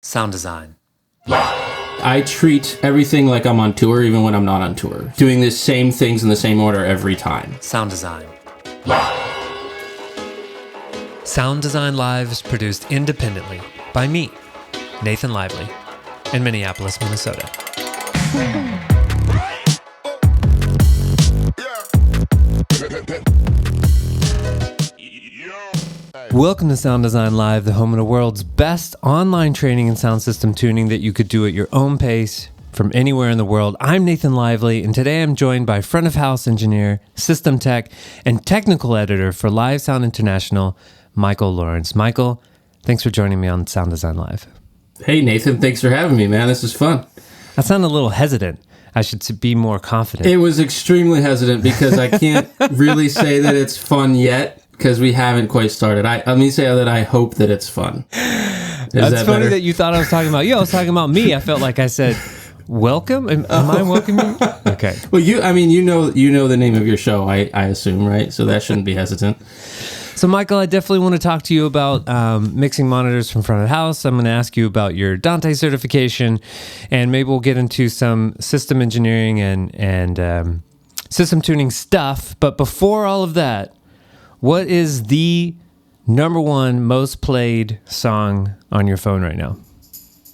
Sound design. I treat everything like I'm on tour, even when I'm not on tour. Doing the same things in the same order every time. Sound design. Sound Design Live is produced independently by me, Nathan Lively, in Minneapolis, Minnesota. Welcome to Sound Design Live, the home of the world's best online training in sound system tuning that you could do at your own pace from anywhere in the world. I'm Nathan Lively, and today I'm joined by front of house engineer, system tech, and technical editor for Live Sound International, Michael Lawrence. Michael, thanks for joining me on Sound Design Live. Hey, Nathan, thanks for having me, man. This is fun. I sound a little hesitant. I should be more confident. It was extremely hesitant because I can't really say that it's fun yet because we haven't quite started. Let me say that I hope that it's fun. That's funny that you thought I was talking about you. I was talking about me. I felt like I said, welcome? Am I welcoming you? Okay. Well, you know the name of your show, I assume, right? So that shouldn't be hesitant. So, Michael, I definitely want to talk to you about mixing monitors from front of house. I'm going to ask you about your Dante certification, and maybe we'll get into some system engineering and system tuning stuff. But before all of that, what is the number one most played song on your phone right now?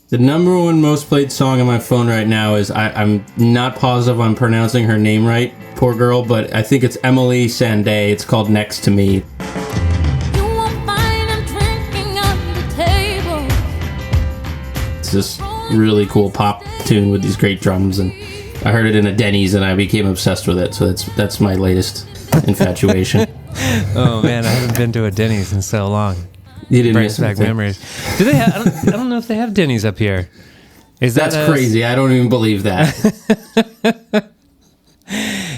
The number one most played song on my phone right now is, I'm not positive I'm pronouncing her name right, poor girl, but I think it's Emily Sandé. It's called Next to Me. It's this really cool pop tune with these great drums, and I heard it in a Denny's and I became obsessed with it, so that's my latest infatuation. Oh man, I haven't been to a Denny's in so long. You didn't brings back memories. Do they have? I don't know if they have Denny's up here. That's crazy. I don't even believe that.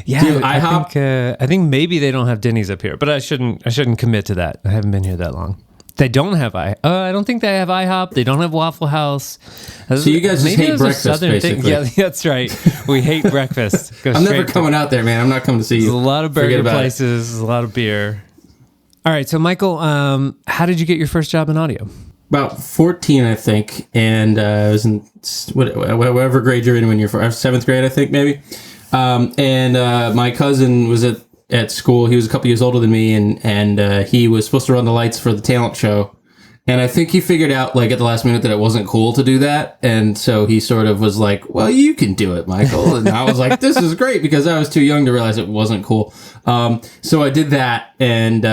Yeah, dude, I think maybe they don't have Denny's up here, but I shouldn't commit to that. I haven't been here that long. They don't have I don't think they have IHOP. They don't have Waffle House. So you guys just hate breakfast, basically. Yeah, that's right. We hate breakfast. I'm never coming out there, man. I'm not coming to see you. There's a lot of burger places. There's a lot of beer. All right, so Michael, how did you get your first job in audio? About 14, I think, and I was in whatever grade you're in when you're 7th grade, I think, maybe. And my cousin was at school. He was a couple years older than me, and he was supposed to run the lights for the talent show. And I think he figured out, like, at the last minute that it wasn't cool to do that. And so he sort of was like, well, you can do it, Michael. And I was like, this is great, because I was too young to realize it wasn't cool. So I did that, and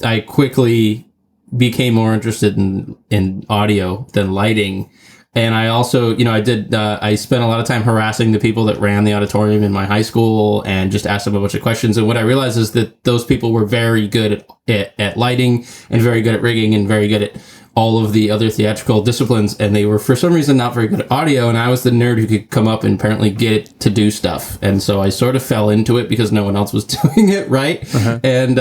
I quickly became more interested in audio than lighting. And I also, I spent a lot of time harassing the people that ran the auditorium in my high school and just asked them a bunch of questions. And what I realized is that those people were very good at lighting and very good at rigging and very good at all of the other theatrical disciplines. And they were, for some reason, not very good at audio. And I was the nerd who could come up and apparently get it to do stuff. And so I sort of fell into it because no one else was doing it, right? Uh-huh. And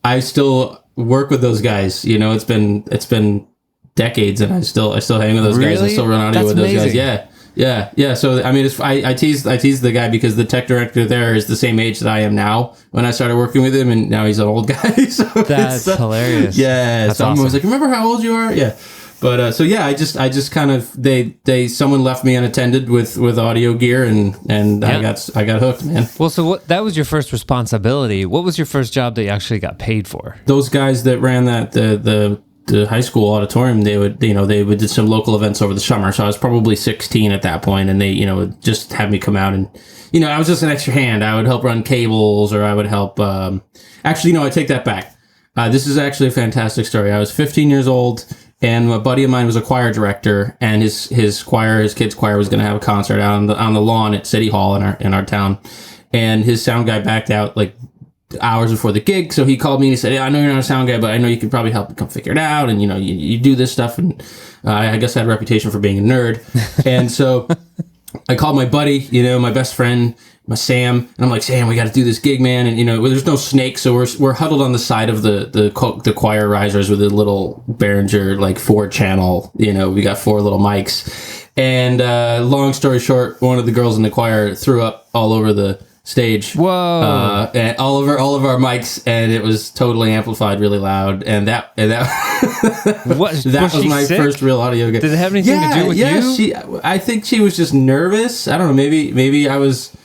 I still work with those guys. It's been decades, and I still hang with those guys and still run audio with those guys. Yeah. So I mean, I tease the guy because the tech director there is the same age that I am now when I started working with him, and now he's an old guy. So that's hilarious. Yeah. That's so awesome. I was like, remember how old you are? Yeah. But so yeah, I just kind of someone left me unattended with audio gear, and I got hooked, man. Well, so that was your first responsibility. What was your first job that you actually got paid for? Those guys that ran the high school auditorium, they would do some local events over the summer. So I was probably 16 at that point, and they, would just have me come out and, I was just an extra hand. I would help run cables, or I would help, actually, no, I take that back. This is actually a fantastic story. I was 15 years old, and a buddy of mine was a choir director, and his kids' choir was going to have a concert out on the lawn at City Hall in our town. And his sound guy backed out, like, hours before the gig, so he called me and he said, I know you're not a sound guy, but I know you could probably help me come figure it out, and you do this stuff. And I guess I had a reputation for being a nerd. And so I called my buddy, my best friend, my Sam, and I'm like, Sam, we got to do this gig, man. And there's no snake, so we're huddled on the side of the choir risers with a little Behringer, like 4-channel, we got 4 little mics. And long story short, one of the girls in the choir threw up all over the stage. Whoa! And all of our mics, and it was totally amplified, really loud. And that What, that was my sick? first real audio gig. Did it have anything to do with you? I think she was just nervous. I don't know. Maybe I was.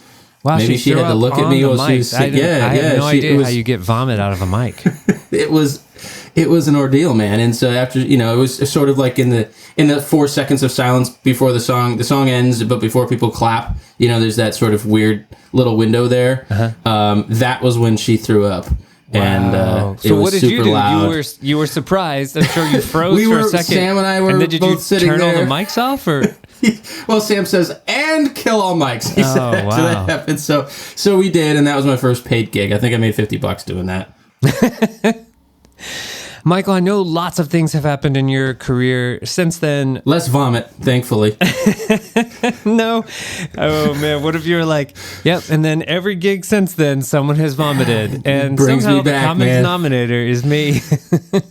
Wow, maybe she had to look at me while she was sick. I have no idea how you get vomit out of a mic. It was an ordeal, man. And so after, it was sort of like in the 4 seconds of silence before the song ends, but before people clap, there's that sort of weird little window there. Uh-huh. That was when she threw up. Wow. And so what did you do? Loud. You were surprised. I'm sure you froze for a second. Sam and I were did both you sitting turn there. all the mics off, or? Well, Sam says, and kill all mics. He said wow. So that happened. So we did, and that was my first paid gig. I think I made $50 doing that. Michael, I know lots of things have happened in your career since then. Less vomit, thankfully. No. Oh, man. What if you were like, yep, and then every gig since then, someone has vomited. And somehow the common denominator is me.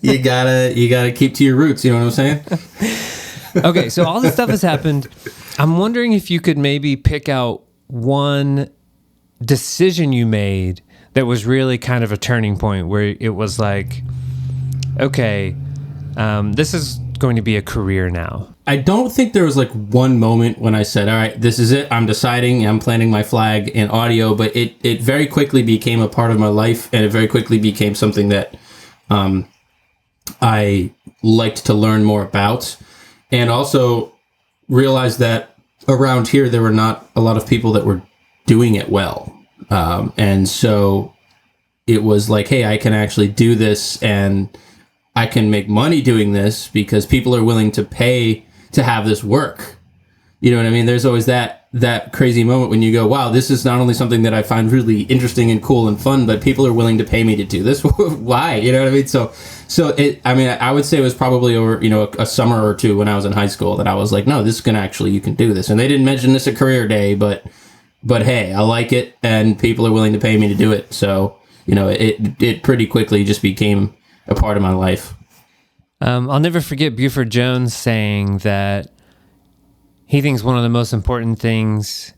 You gotta keep to your roots, you know what I'm saying? Okay, so all this stuff has happened. I'm wondering if you could maybe pick out one decision you made that was really kind of a turning point, where it was like, okay, this is going to be a career now. I don't think there was like one moment when I said, all right, this is it. I'm deciding, I'm planting my flag in audio, but it very quickly became a part of my life, and it very quickly became something that I liked to learn more about, and also realized that around here there were not a lot of people that were doing it well. And so it was like, hey, I can actually do this, and I can make money doing this because people are willing to pay to have this work. You know what I mean? There's always that crazy moment when you go, wow, this is not only something that I find really interesting and cool and fun, but people are willing to pay me to do this. Why? You know what I mean? So I would say it was probably over, a summer or two when I was in high school that I was like, no, this is going to actually, you can do this. And they didn't mention this at career day, but hey, I like it, and people are willing to pay me to do it. So, it pretty quickly just became a part of my life. I'll never forget Buford Jones saying that he thinks one of the most important things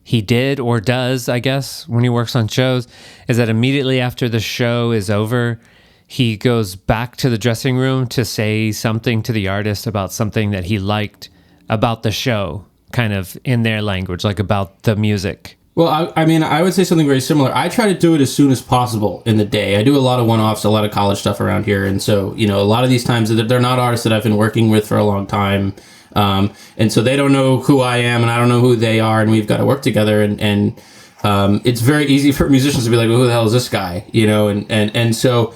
he did, or does, I guess, when he works on shows, is that immediately after the show is over, he goes back to the dressing room to say something to the artist about something that he liked about the show, kind of in their language, like about the music. Well, I would say something very similar. I try to do it as soon as possible in the day. I do a lot of one-offs, a lot of college stuff around here. And so, a lot of these times, they're not artists that I've been working with for a long time. And so they don't know who I am, and I don't know who they are, and we've got to work together. And it's very easy for musicians to be like, well, who the hell is this guy? And so,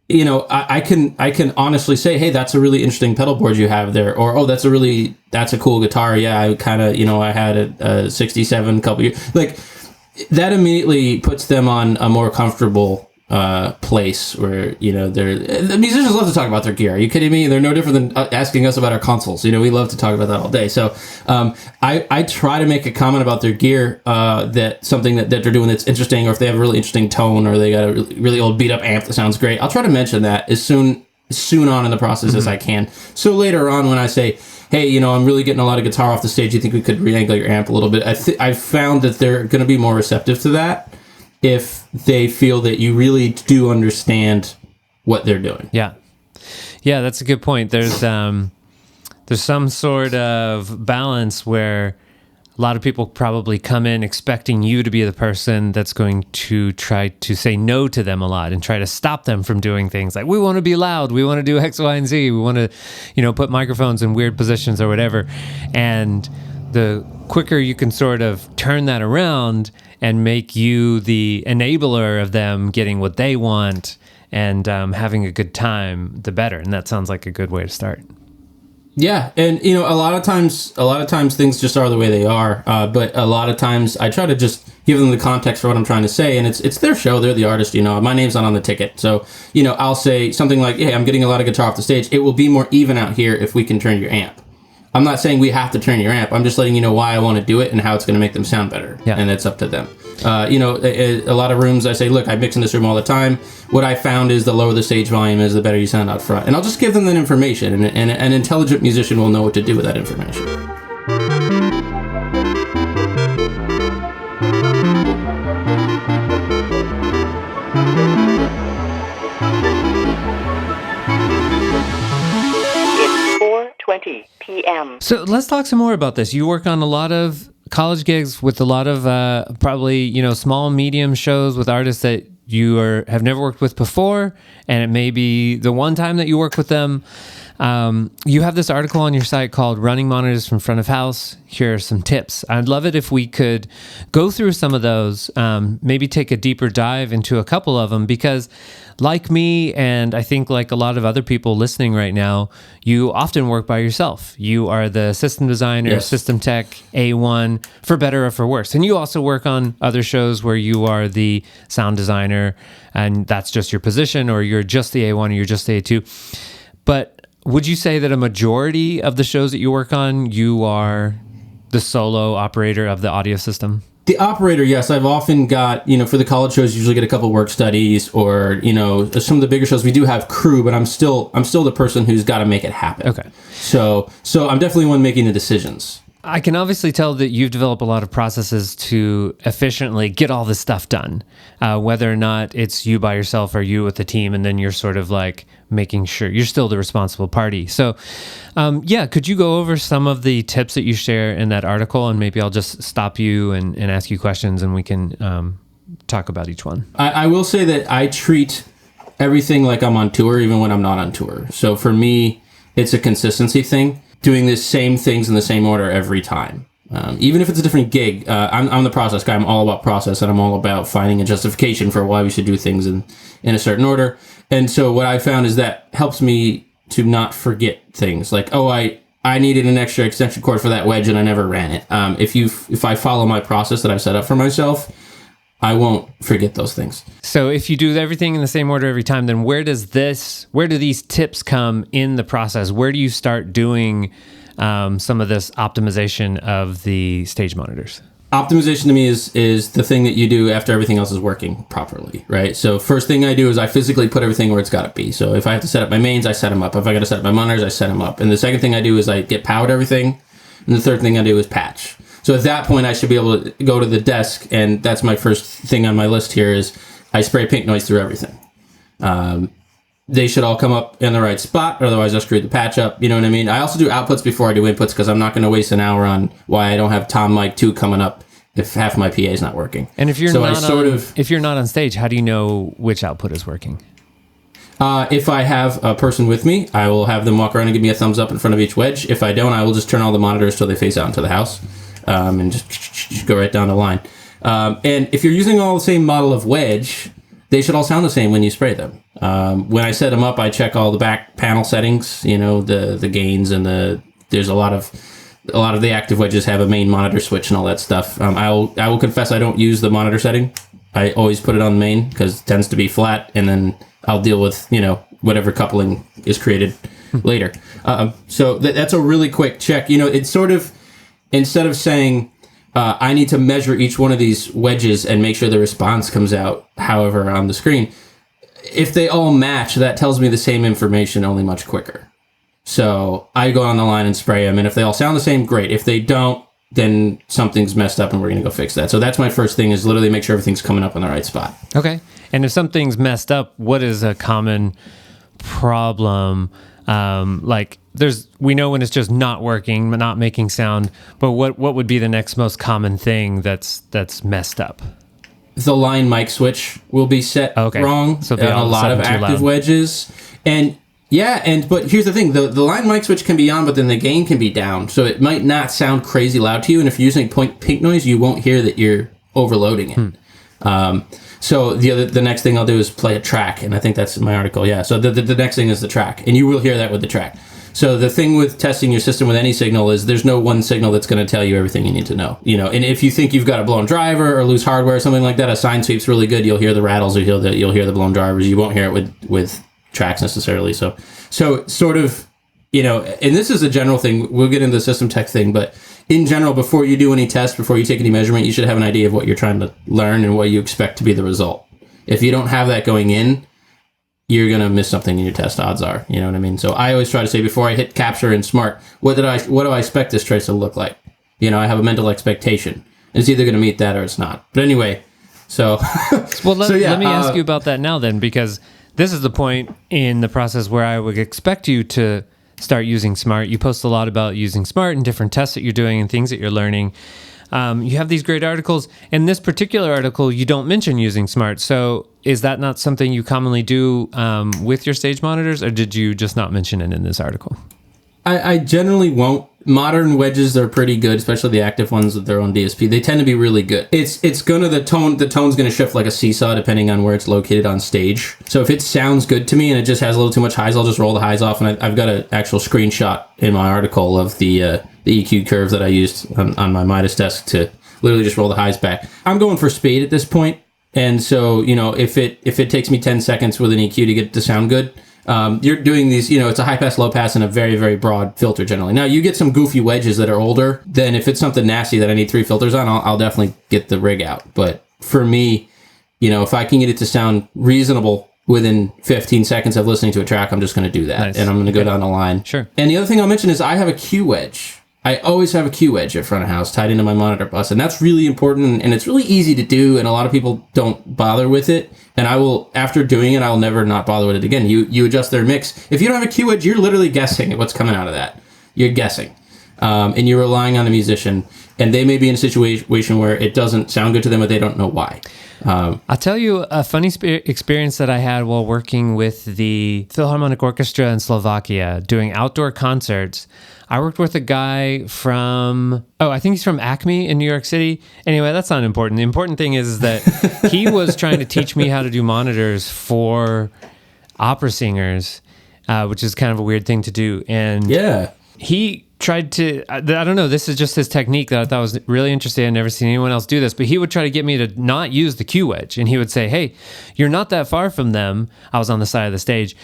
I can honestly say, hey, that's a really interesting pedal board you have there, or, oh, that's a cool guitar. Yeah, I kind of, I had a 67 couple years. Like, that immediately puts them on a more comfortable place where, the musicians love to talk about their gear. Are you kidding me? They're no different than asking us about our consoles. We love to talk about that all day. So I try to make a comment about their gear, that something that they're doing that's interesting, or if they have a really interesting tone, or they got a really old beat up amp that sounds great. I'll try to mention that as soon on in the process as I can. So later on, when I say, hey, I'm really getting a lot of guitar off the stage, you think we could re-angle your amp a little bit? I've found that they're going to be more receptive to that if they feel that you really do understand what they're doing. Yeah, that's a good point. There's some sort of balance where a lot of people probably come in expecting you to be the person that's going to try to say no to them a lot and try to stop them from doing things like, we want to be loud, we want to do X, Y, and Z, we want to, put microphones in weird positions or whatever. And the quicker you can sort of turn that around and make you the enabler of them getting what they want and having a good time, the better. And that sounds like a good way to start. Yeah, and a lot of times things just are the way they are. But a lot of times I try to just give them the context for what I'm trying to say, and it's their show, they're the artist. My name's not on the ticket, so I'll say something like, "Hey, I'm getting a lot of guitar off the stage. It will be more even out here if we can turn your amp." I'm not saying we have to turn your amp. I'm just letting you know why I want to do it and how it's going to make them sound better. Yeah. And it's up to them. A lot of rooms I say, look, I mix in this room all the time. What I found is the lower the stage volume is, the better you sound out front. And I'll just give them that information, and an intelligent musician will know what to do with that information. p.m. So let's talk some more about this. You work on a lot of college gigs with a lot of probably, small, medium shows with artists that you have never worked with before, and it may be the one time that you work with them. You have this article on your site called Running Monitors from Front of House. Here are some tips. I'd love it if we could go through some of those, maybe take a deeper dive into a couple of them, because like me, and I think like a lot of other people listening right now, you often work by yourself. You are the system designer, Yes. system tech, A1, for better or for worse. And you also work on other shows where you are the sound designer, and that's just your position, or you're just the A1 or you're just the A2. But would you say that a majority of the shows that you work on, you are the solo operator of the audio system? The operator, yes. I've often got, for the college shows, you usually get a couple work studies, or, some of the bigger shows, we do have crew, but I'm still the person who's got to make it happen. Okay. So I'm definitely one making the decisions. I can obviously tell that you've developed a lot of processes to efficiently get all this stuff done, whether or not it's you by yourself or you with the team, and then you're sort of like making sure you're still the responsible party. So, could you go over some of the tips that you share in that article, and maybe I'll just stop you and ask you questions, and we can talk about each one. I will say that I treat everything like I'm on tour, even when I'm not on tour. So for me, it's a consistency thing. Doing the same things in the same order every time. Even if it's a different gig, I'm the process guy. I'm all about process, and I'm all about finding a justification for why we should do things in a certain order. And so what I found is that helps me to not forget things. Like, I needed an extra extension cord for that wedge and I never ran it. If I follow my process that I've set up for myself, I won't forget those things. So if you do everything in the same order every time, then where do these tips come in the process? Where do you start doing some of this optimization of the stage monitors? Optimization to me is the thing that you do after everything else is working properly, right? So first thing I do is I physically put everything where it's got to be. So if I have to set up my mains, I set them up. If I got to set up my monitors, I set them up. And the second thing I do is I get powered everything. And the third thing I do is patch. So at that point, I should be able to go to the desk, and that's my first thing on my list here is I spray pink noise through everything. They should all come up in the right spot, otherwise I'll screw the patch up, you know what I mean? I also do outputs before I do inputs, because I'm not going to waste an hour on why I don't have Tom Mic 2 coming up if half my PA is not working. And if you're if you're not on stage, how do you know which output is working? If I have a person with me, I will have them walk around and give me a thumbs up in front of each wedge. If I don't, I will just turn all the monitors till they face out into the house. And just go right down the line. And if you're using all the same model of wedge, they should all sound the same when you spray them. When I set them up, I check all the back panel settings, the gains, and there's a lot of the active wedges have a main monitor switch and all that stuff. I will confess I don't use the monitor setting. I always put it on main because it tends to be flat, and then I'll deal with whatever coupling is created later. So that's a really quick check. It's sort of, instead of saying, I need to measure each one of these wedges and make sure the response comes out however on the screen, if they all match, that tells me the same information, only much quicker. So I go on the line and spray them, and if they all sound the same, great. If they don't, then something's messed up and we're going to go fix that. So that's my first thing, is literally make sure everything's coming up in the right spot. Okay. And if something's messed up, what is a common problem? We know when it's just not working, not making sound, but what would be the next most common thing that's messed up? The line mic switch will be set wrong. So a lot of active wedges. But here's the thing, the line mic switch can be on, but then the gain can be down. So it might not sound crazy loud to you. And if you're using pink noise, you won't hear that you're overloading it. So the next thing I'll do is play a track, and I think that's in my article. Yeah. So the next thing is the track, and you will hear that with the track. So the thing with testing your system with any signal is there's no one signal that's going to tell you everything you need to know. And if you think you've got a blown driver or loose hardware or something like that, a sine sweep's really good. You'll hear the rattles, or you'll hear the blown drivers. You won't hear it with tracks necessarily. So sort of, and this is a general thing. We'll get into the system tech thing, but in general, before you do any test, before you take any measurement, you should have an idea of what you're trying to learn and what you expect to be the result. If you don't have that going in, you're going to miss something in your test, odds are. You know what I mean? So I always try to say, before I hit capture in Smaart, what do I expect this trace to look like? I have a mental expectation. It's either going to meet that or it's not. But anyway, so... let me ask you about that now then, because this is the point in the process where I would expect you to start using Smaart. You post a lot about using Smaart and different tests that you're doing and things that you're learning. You have these great articles. In this particular article, you don't mention using Smaart. So is that not something you commonly do with your stage monitors, or did you just not mention it in this article? I generally won't. Modern wedges are pretty good, especially the active ones with their own DSP. They tend to be really good. It's gonna the tone's gonna shift like a seesaw depending on where it's located on stage. So if it sounds good to me and it just has a little too much highs, I'll just roll the highs off. And I've got an actual screenshot in my article of the EQ curve that I used on my Midas desk to literally just roll the highs back. I'm going for speed at this point, and so if it takes me 10 seconds with an EQ to get it to sound good. You're doing these, it's a high pass, low pass, and a very, very broad filter generally. Now, you get some goofy wedges that are older, then if it's something nasty that I need 3 filters on, I'll definitely get the rig out. But for me, if I can get it to sound reasonable within 15 seconds of listening to a track, I'm just going to do that. Nice. And I'm going to go down the line. Sure. And the other thing I'll mention is I have a Q wedge. I always have a Q wedge at front of house tied into my monitor bus, and that's really important, and it's really easy to do, and a lot of people don't bother with it. And I will, after doing it, I'll never not bother with it again. You adjust their mix. If you don't have a Q wedge, you're literally guessing at what's coming out of that. You're guessing. And you're relying on the musician, and they may be in a situation where it doesn't sound good to them, but they don't know why. I'll tell you a funny experience that I had while working with the Philharmonic Orchestra in Slovakia, doing outdoor concerts. I worked with a guy from, I think he's from Acme in New York City. Anyway, that's not important. The important thing is that he was trying to teach me how to do monitors for opera singers, which is kind of a weird thing to do. And he tried to, I don't know, this is just his technique that I thought was really interesting. I'd never seen anyone else do this, but he would try to get me to not use the Q wedge. And he would say, hey, you're not that far from them. I was on the side of the stage.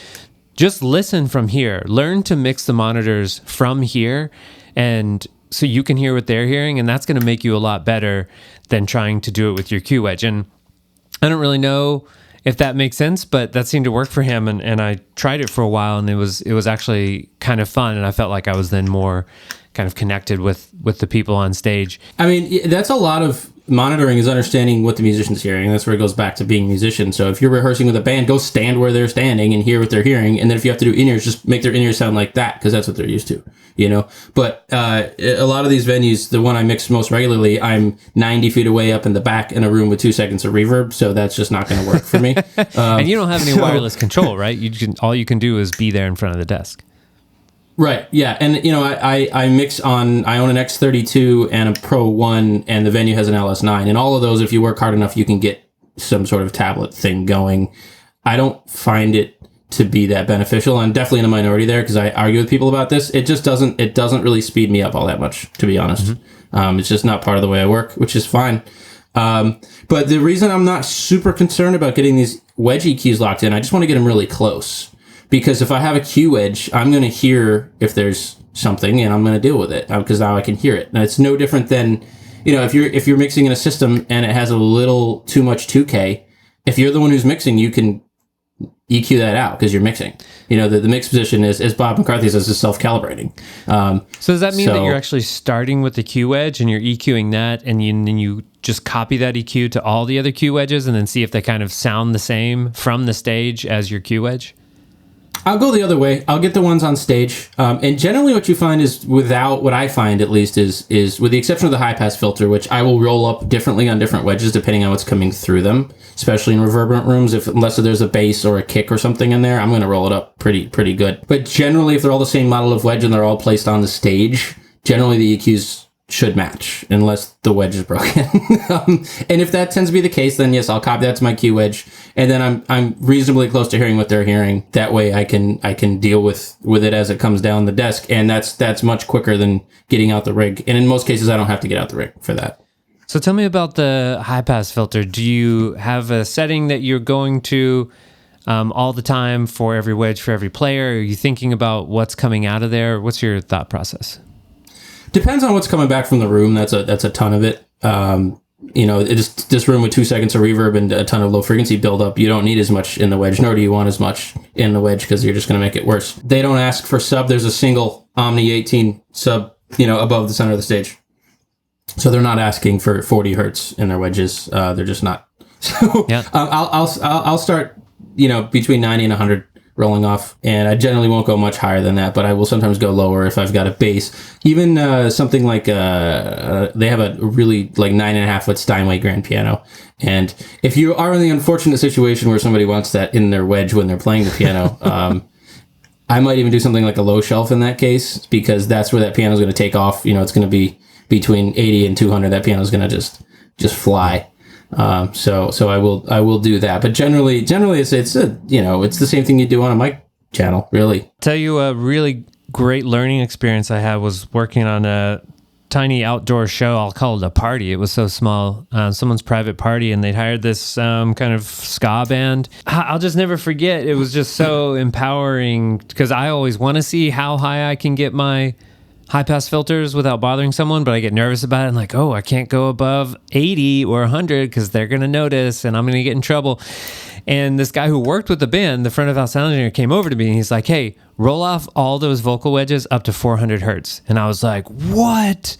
Just listen from here. Learn to mix the monitors from here, and so you can hear what they're hearing, and that's going to make you a lot better than trying to do it with your Q wedge. And I don't really know if that makes sense, but that seemed to work for him, and I tried it for a while, and it was actually kind of fun, and I felt like I was then more kind of connected with the people on stage. I mean, that's a lot of monitoring, is understanding what the musician's hearing. That's where it goes back to being a musician. So if you're rehearsing with a band, go stand where they're standing and hear what they're hearing. And then if you have to do in-ears, just make their in-ears sound like that, because that's what they're used to, But a lot of these venues, the one I mix most regularly, I'm 90 feet away up in the back in a room with 2 seconds of reverb, so that's just not going to work for me. And you don't have any wireless control, right? All you can do is be there in front of the desk. Right, yeah, and I mix on, I own an X32 and a Pro 1, and the venue has an LS9, and all of those, if you work hard enough, you can get some sort of tablet thing going. I don't find it to be that beneficial. I'm definitely in a minority there, because I argue with people about this. It just doesn't really speed me up all that much, to be honest. Mm-hmm. It's just not part of the way I work, which is fine. But the reason I'm not super concerned about getting these wedge EQs locked in, I just want to get them really close. Because if I have a Q wedge, I'm going to hear if there's something, and I'm going to deal with it, because now I can hear it. And it's no different than, if you're mixing in a system and it has a little too much 2K, if you're the one who's mixing, you can EQ that out because you're mixing. The mix position is, as Bob McCarthy says, is self-calibrating. So does that mean that you're actually starting with the Q wedge and you're EQing that, and then you just copy that EQ to all the other Q wedges and then see if they kind of sound the same from the stage as your Q wedge? I'll go the other way. I'll get the ones on stage. And generally what you find is, what I find at least is with the exception of the high pass filter, which I will roll up differently on different wedges depending on what's coming through them, especially in reverberant rooms. Unless there's a bass or a kick or something in there, I'm going to roll it up pretty good. But generally, if they're all the same model of wedge and they're all placed on the stage, generally the EQs should match unless the wedge is broken. And if that tends to be the case, then yes, I'll copy that to my Q wedge, and then I'm reasonably close to hearing what they're hearing. That way I can deal with it as it comes down the desk, and that's much quicker than getting out the rig. And in most cases, I don't have to get out the rig for that. So tell me about the high pass filter. Do you have a setting that you're going to all the time for every wedge, for every player? Are you thinking about what's coming out of there? What's your thought process? Depends on what's coming back from the room. That's a ton of it. This room with 2 seconds of reverb and a ton of low frequency buildup, you don't need as much in the wedge, nor do you want as much in the wedge, because you're just going to make it worse. They don't ask for sub. There's a single Omni 18 sub, above the center of the stage. So they're not asking for 40 hertz in their wedges. They're just not. So yeah. I'll start, between 90 and 100 rolling off. And I generally won't go much higher than that, but I will sometimes go lower if I've got a bass. Even something like they have a really like 9.5 foot Steinway grand piano. And if you are in the unfortunate situation where somebody wants that in their wedge when they're playing the piano, I might even do something like a low shelf in that case, because that's where that piano is going to take off. You know, it's going to be between 80 and 200. That piano is going to just fly. So I will do that. But generally it's it's the same thing you do on a mic channel, really. Tell you a really great learning experience I had was working on a tiny outdoor show. I'll call it a party. It was so small, someone's private party, and they'd hired this kind of ska band. I'll just never forget. It was just so empowering, because I always want to see how high I can get my high pass filters without bothering someone, but I get nervous about it. And like, I can't go above 80 or 100 because they're going to notice and I'm going to get in trouble. And this guy who worked with the band, the front of house sound engineer, came over to me and he's like, hey, roll off all those vocal wedges up to 400 hertz. And I was like, what?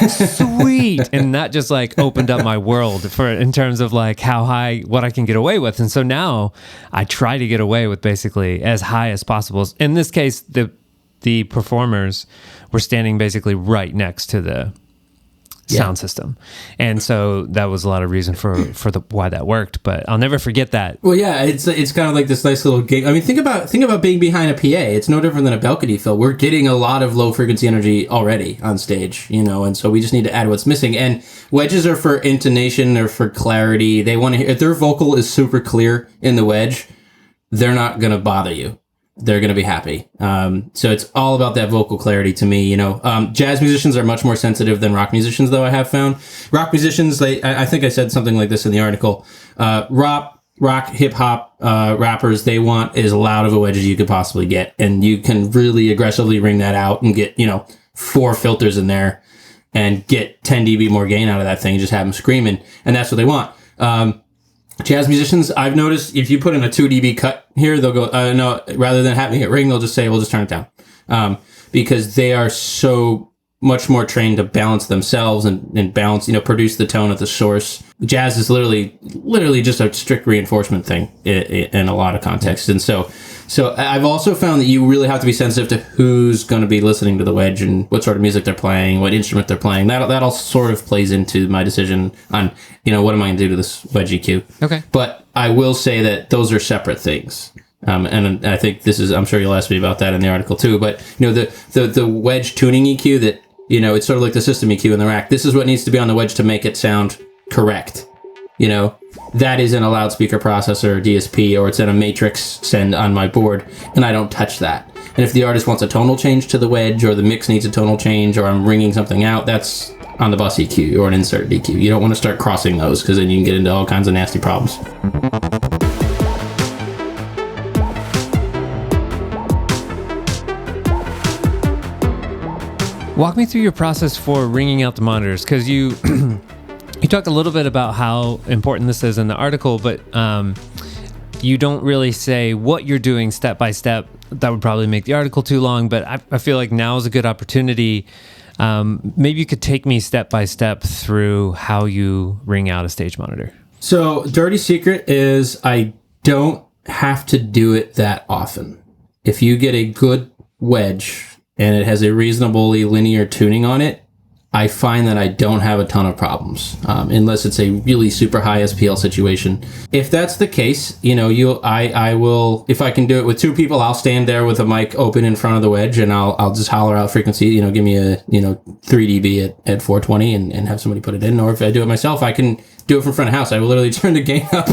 Sweet. And that just like opened up my world in terms of like how high, what I can get away with. And so now I try to get away with basically as high as possible. In this case, the performers were standing basically right next to the sound system. And so that was a lot of reason for why that worked, but I'll never forget that. Well, yeah, it's kind of like this nice little gig. I mean, think about being behind a PA. It's no different than a balcony fill. We're getting a lot of low frequency energy already on stage, and so we just need to add what's missing. And wedges are for intonation or for clarity. They want to hear, if their vocal is super clear in the wedge, they're not going to bother you. They're going to be happy. So it's all about that vocal clarity to me. Jazz musicians are much more sensitive than rock musicians, though, I have found. Rock musicians, I think I said something like this in the article. Rock, hip hop rappers, they want as loud of a wedge as you could possibly get. And you can really aggressively ring that out and get, 4 filters in there and get 10 dB more gain out of that thing and just have them screaming. And that's what they want. Jazz musicians, I've noticed if you put in a 2 dB cut here, they'll go, no, rather than having it ring, they'll just say, we'll just turn it down. Because they are so much more trained to balance themselves and balance, produce the tone at the source. Jazz is literally just a strict reinforcement thing in a lot of contexts. And so I've also found that you really have to be sensitive to who's going to be listening to the wedge and what sort of music they're playing, what instrument they're playing. That all sort of plays into my decision on, what am I going to do to this Wedge EQ? Okay. But I will say that those are separate things. And I think I'm sure you'll ask me about that in the article too. But, the wedge tuning EQ that, it's sort of like the system EQ in the rack. This is what needs to be on the wedge to make it sound correct. That is in a loudspeaker processor or DSP, or it's in a matrix send on my board, and I don't touch that. And if the artist wants a tonal change to the wedge, or the mix needs a tonal change, or I'm ringing something out, that's on the bus EQ or an insert EQ. You don't want to start crossing those, because then you can get into all kinds of nasty problems. Walk me through your process for ringing out the monitors, because you talked a little bit about how important this is in the article, but you don't really say what you're doing step by step. That would probably make the article too long, but I feel like now is a good opportunity. Maybe you could take me step by step through how you ring out a stage monitor. So, dirty secret is I don't have to do it that often. If you get a good wedge and it has a reasonably linear tuning on it, I find that I don't have a ton of problems, unless it's a really super high SPL situation. If that's the case, I will, if I can do it with 2 people, I'll stand there with a mic open in front of the wedge and I'll just holler out frequency, give me a, 3 dB at 420 and have somebody put it in. Or if I do it myself, I can do it from front of house. I will literally turn the gain up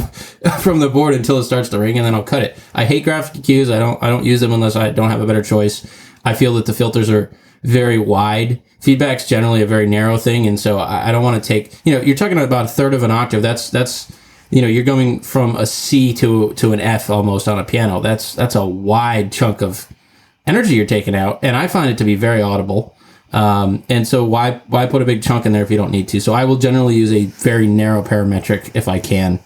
from the board until it starts to ring, and then I'll cut it. I hate graphic EQs. I don't use them unless I don't have a better choice. I feel that the filters are very wide. Feedback's generally a very narrow thing, and so I don't want to take, you're talking about a third of an octave. That's you're going from a C to an F almost on a piano. That's a wide chunk of energy you're taking out, and I find it to be very audible. And so why put a big chunk in there if you don't need to? So I will generally use a very narrow parametric if I can,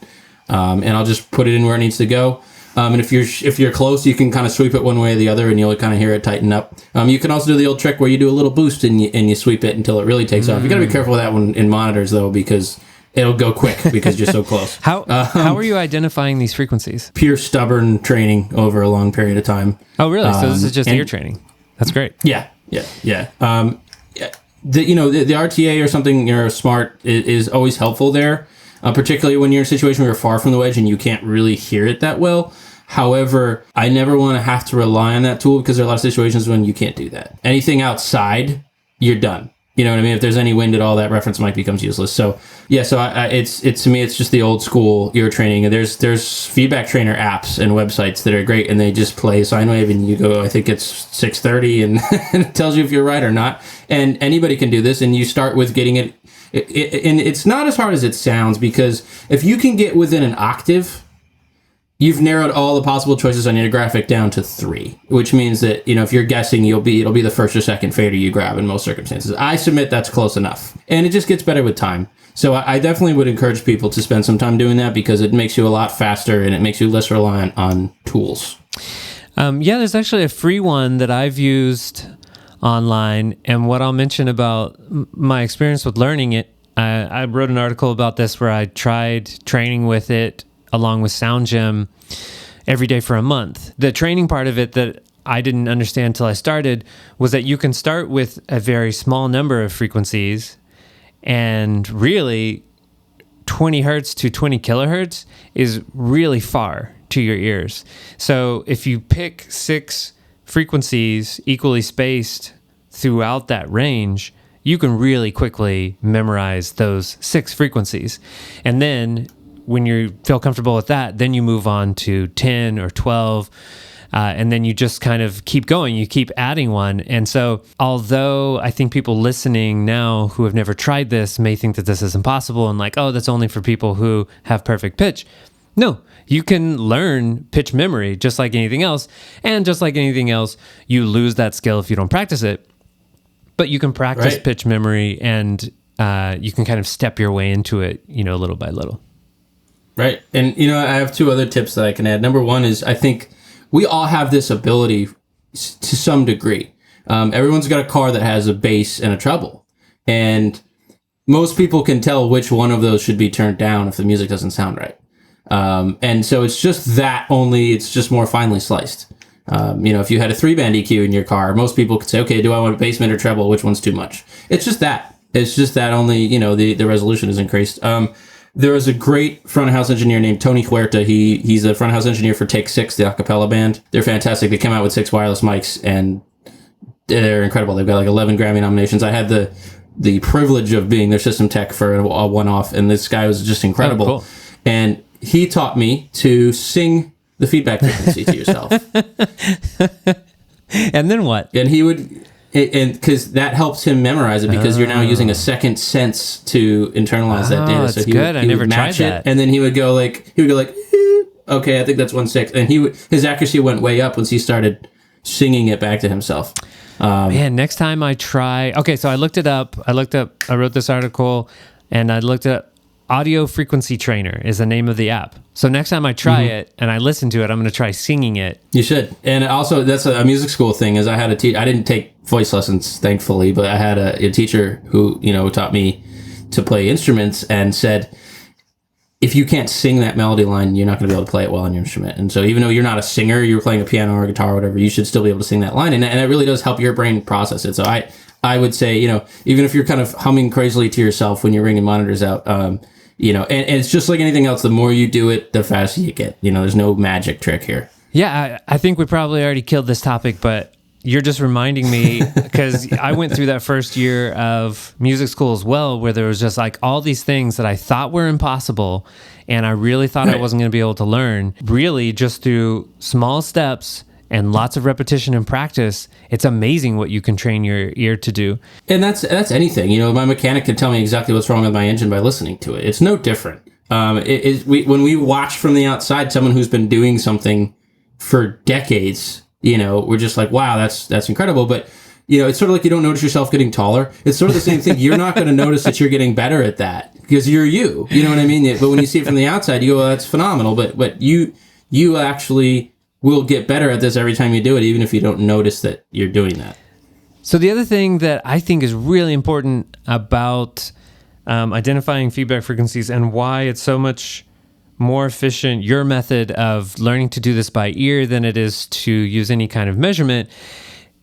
and I'll just put it in where it needs to go. And if you're close, you can kind of sweep it one way or the other, and you'll kind of hear it tighten up. You can also do the old trick where you do a little boost and you sweep it until it really takes off. You got to be careful with that one in monitors, though, because it'll go quick because you're so close. How are you identifying these frequencies? Pure stubborn training over a long period of time. Oh, really? So this is just ear training. That's great. Yeah. The RTA or something, Smaart is always helpful there, particularly when you're in a situation where you're far from the wedge and you can't really hear it that well. However, I never want to have to rely on that tool because there are a lot of situations when you can't do that. Anything outside, you're done. You know what I mean? If there's any wind at all, that reference mic becomes useless. So yeah, it's to me, it's just the old school ear training. And there's feedback trainer apps and websites that are great, and they just play sine wave, and you go, I think it's 630, and it tells you if you're right or not. And anybody can do this, and you start with getting it, and it's not as hard as it sounds, because if you can get within an octave, you've narrowed all the possible choices on your graphic down to 3, which means that, if you're guessing, it'll be the first or second fader you grab in most circumstances. I submit that's close enough, and it just gets better with time. So I definitely would encourage people to spend some time doing that, because it makes you a lot faster and it makes you less reliant on tools. There's actually a free one that I've used online, and what I'll mention about my experience with learning it, I wrote an article about this where I tried training with it along with Sound Gym every day for a month. The training part of it that I didn't understand until I started was that you can start with a very small number of frequencies, and really 20 hertz to 20 kilohertz is really far to your ears. So if you pick 6 frequencies equally spaced throughout that range, you can really quickly memorize those 6 frequencies. And then when you feel comfortable with that, then you move on to 10 or 12, and then you just kind of keep going. You keep adding one. And so although I think people listening now who have never tried this may think that this is impossible and like, oh, that's only for people who have perfect pitch. No, you can learn pitch memory just like anything else. And just like anything else, you lose that skill if you don't practice it. But you can practice pitch memory, and you can kind of step your way into it, little by little. Right. And, I have 2 other tips that I can add. Number 1 is, I think we all have this ability to some degree. Everyone's got a car that has a bass and a treble. And most people can tell which one of those should be turned down if the music doesn't sound right. And so it's just that, only it's just more finely sliced. If you had a 3-band EQ in your car, most people could say, okay, do I want a bass mid or treble? Which one's too much? It's just that. It's just that only, the resolution is increased. There was a great front of house engineer named Tony Huerta. He's a front of house engineer for Take 6, the a cappella band. They're fantastic. They came out with 6 wireless mics, and they're incredible. They've got like 11 Grammy nominations. I had the privilege of being their system tech for a one-off, and this guy was just incredible. Oh, cool. And he taught me to sing the feedback frequency to yourself. And then what? And he would... And because that helps him memorize it, because you're now using a second sense to internalize that data. So good. I never tried that. And then he would go like, okay, I think that's 1/6. And his accuracy went way up once he started singing it back to himself. Man, next time I try. Okay, so I looked it up. I wrote this article, and I looked up Audio Frequency Trainer is the name of the app. So next time I try it and I listen to it, I'm going to try singing it. You should. And also, that's a music school thing. Is I had I didn't take voice lessons, thankfully, but I had a teacher who taught me to play instruments, and said, if you can't sing that melody line, you're not going to be able to play it well on your instrument. And so even though you're not a singer, you're playing a piano or a guitar or whatever, you should still be able to sing that line. And it really does help your brain process it. So I would say, even if you're kind of humming crazily to yourself when you're ringing monitors out, and it's just like anything else, the more you do it, the faster you get. There's no magic trick here. Yeah, I think we probably already killed this topic, but you're just reminding me, because I went through that first year of music school as well, where there was just like all these things that I thought were impossible, and I really thought I wasn't going to be able to learn. Really, just through small steps and lots of repetition and practice, it's amazing what you can train your ear to do. And that's anything. My mechanic can tell me exactly what's wrong with my engine by listening to it. It's no different. When we watch from the outside someone who's been doing something for decades, we're just like, wow, that's incredible. But it's sort of like you don't notice yourself getting taller. It's sort of the same thing. You're not going to notice that you're getting better at that because you're you. You know what I mean? But when you see it from the outside, you go, well, that's phenomenal. But you actually will get better at this every time you do it, even if you don't notice that you're doing that. So the other thing that I think is really important about identifying feedback frequencies, and why it's so much more efficient, your method of learning to do this by ear than it is to use any kind of measurement,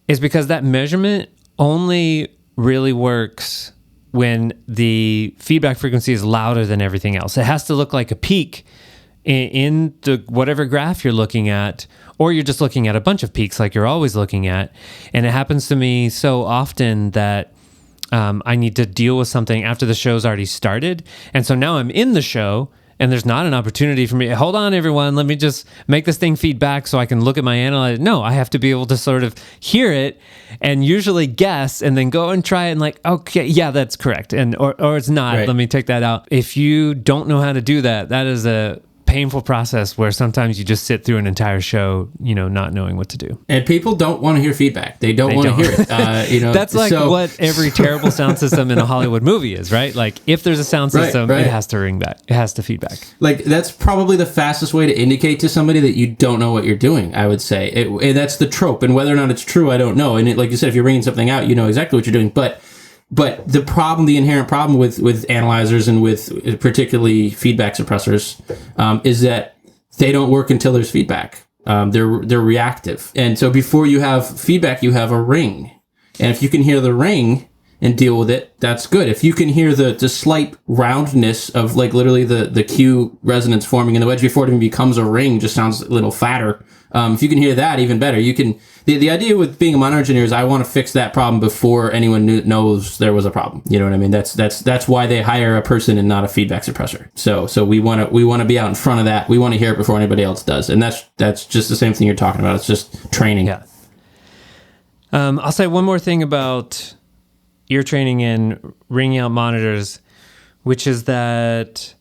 is because that measurement only really works when the feedback frequency is louder than everything else. It has to look like a peak in the whatever graph you're looking at, or you're just looking at a bunch of peaks like you're always looking at. And it happens to me so often that I need to deal with something after the show's already started. And so now I'm in the show, and there's not an opportunity for me. Hold on, everyone. Let me just make this thing feedback so I can look at my analyzer. No, I have to be able to sort of hear it and usually guess, and then go and try it and like, okay, yeah, that's correct. And or it's not. Right. Let me take that out. If you don't know how to do that, that is a painful process where sometimes you just sit through an entire show, not knowing what to do. And people don't want to hear feedback. They don't want to hear it. That's like what every terrible sound system in a Hollywood movie is, right? Like if there's a sound system, it has to ring back. It has to feedback. Like that's probably the fastest way to indicate to somebody that you don't know what you're doing, I would say. And that's the trope. And whether or not it's true, I don't know. And like you said, if you're ringing something out, you know exactly what you're doing. But the inherent problem with analyzers and with particularly feedback suppressors is that they don't work until there's feedback. They're reactive. And so before you have feedback, you have a ring. And if you can hear the ring and deal with it, that's good. If you can hear the slight roundness of like literally the Q resonance forming, and the wedge before it even becomes a ring, just sounds a little fatter. If you can hear that, even better. You can. The idea with being a monitor engineer is I want to fix that problem before anyone knows there was a problem. You know what I mean? That's why they hire a person and not a feedback suppressor. So we want to be out in front of that. We want to hear it before anybody else does, and that's just the same thing you're talking about. It's just training. Yeah. I'll say one more thing about ear training and ringing out monitors, which is that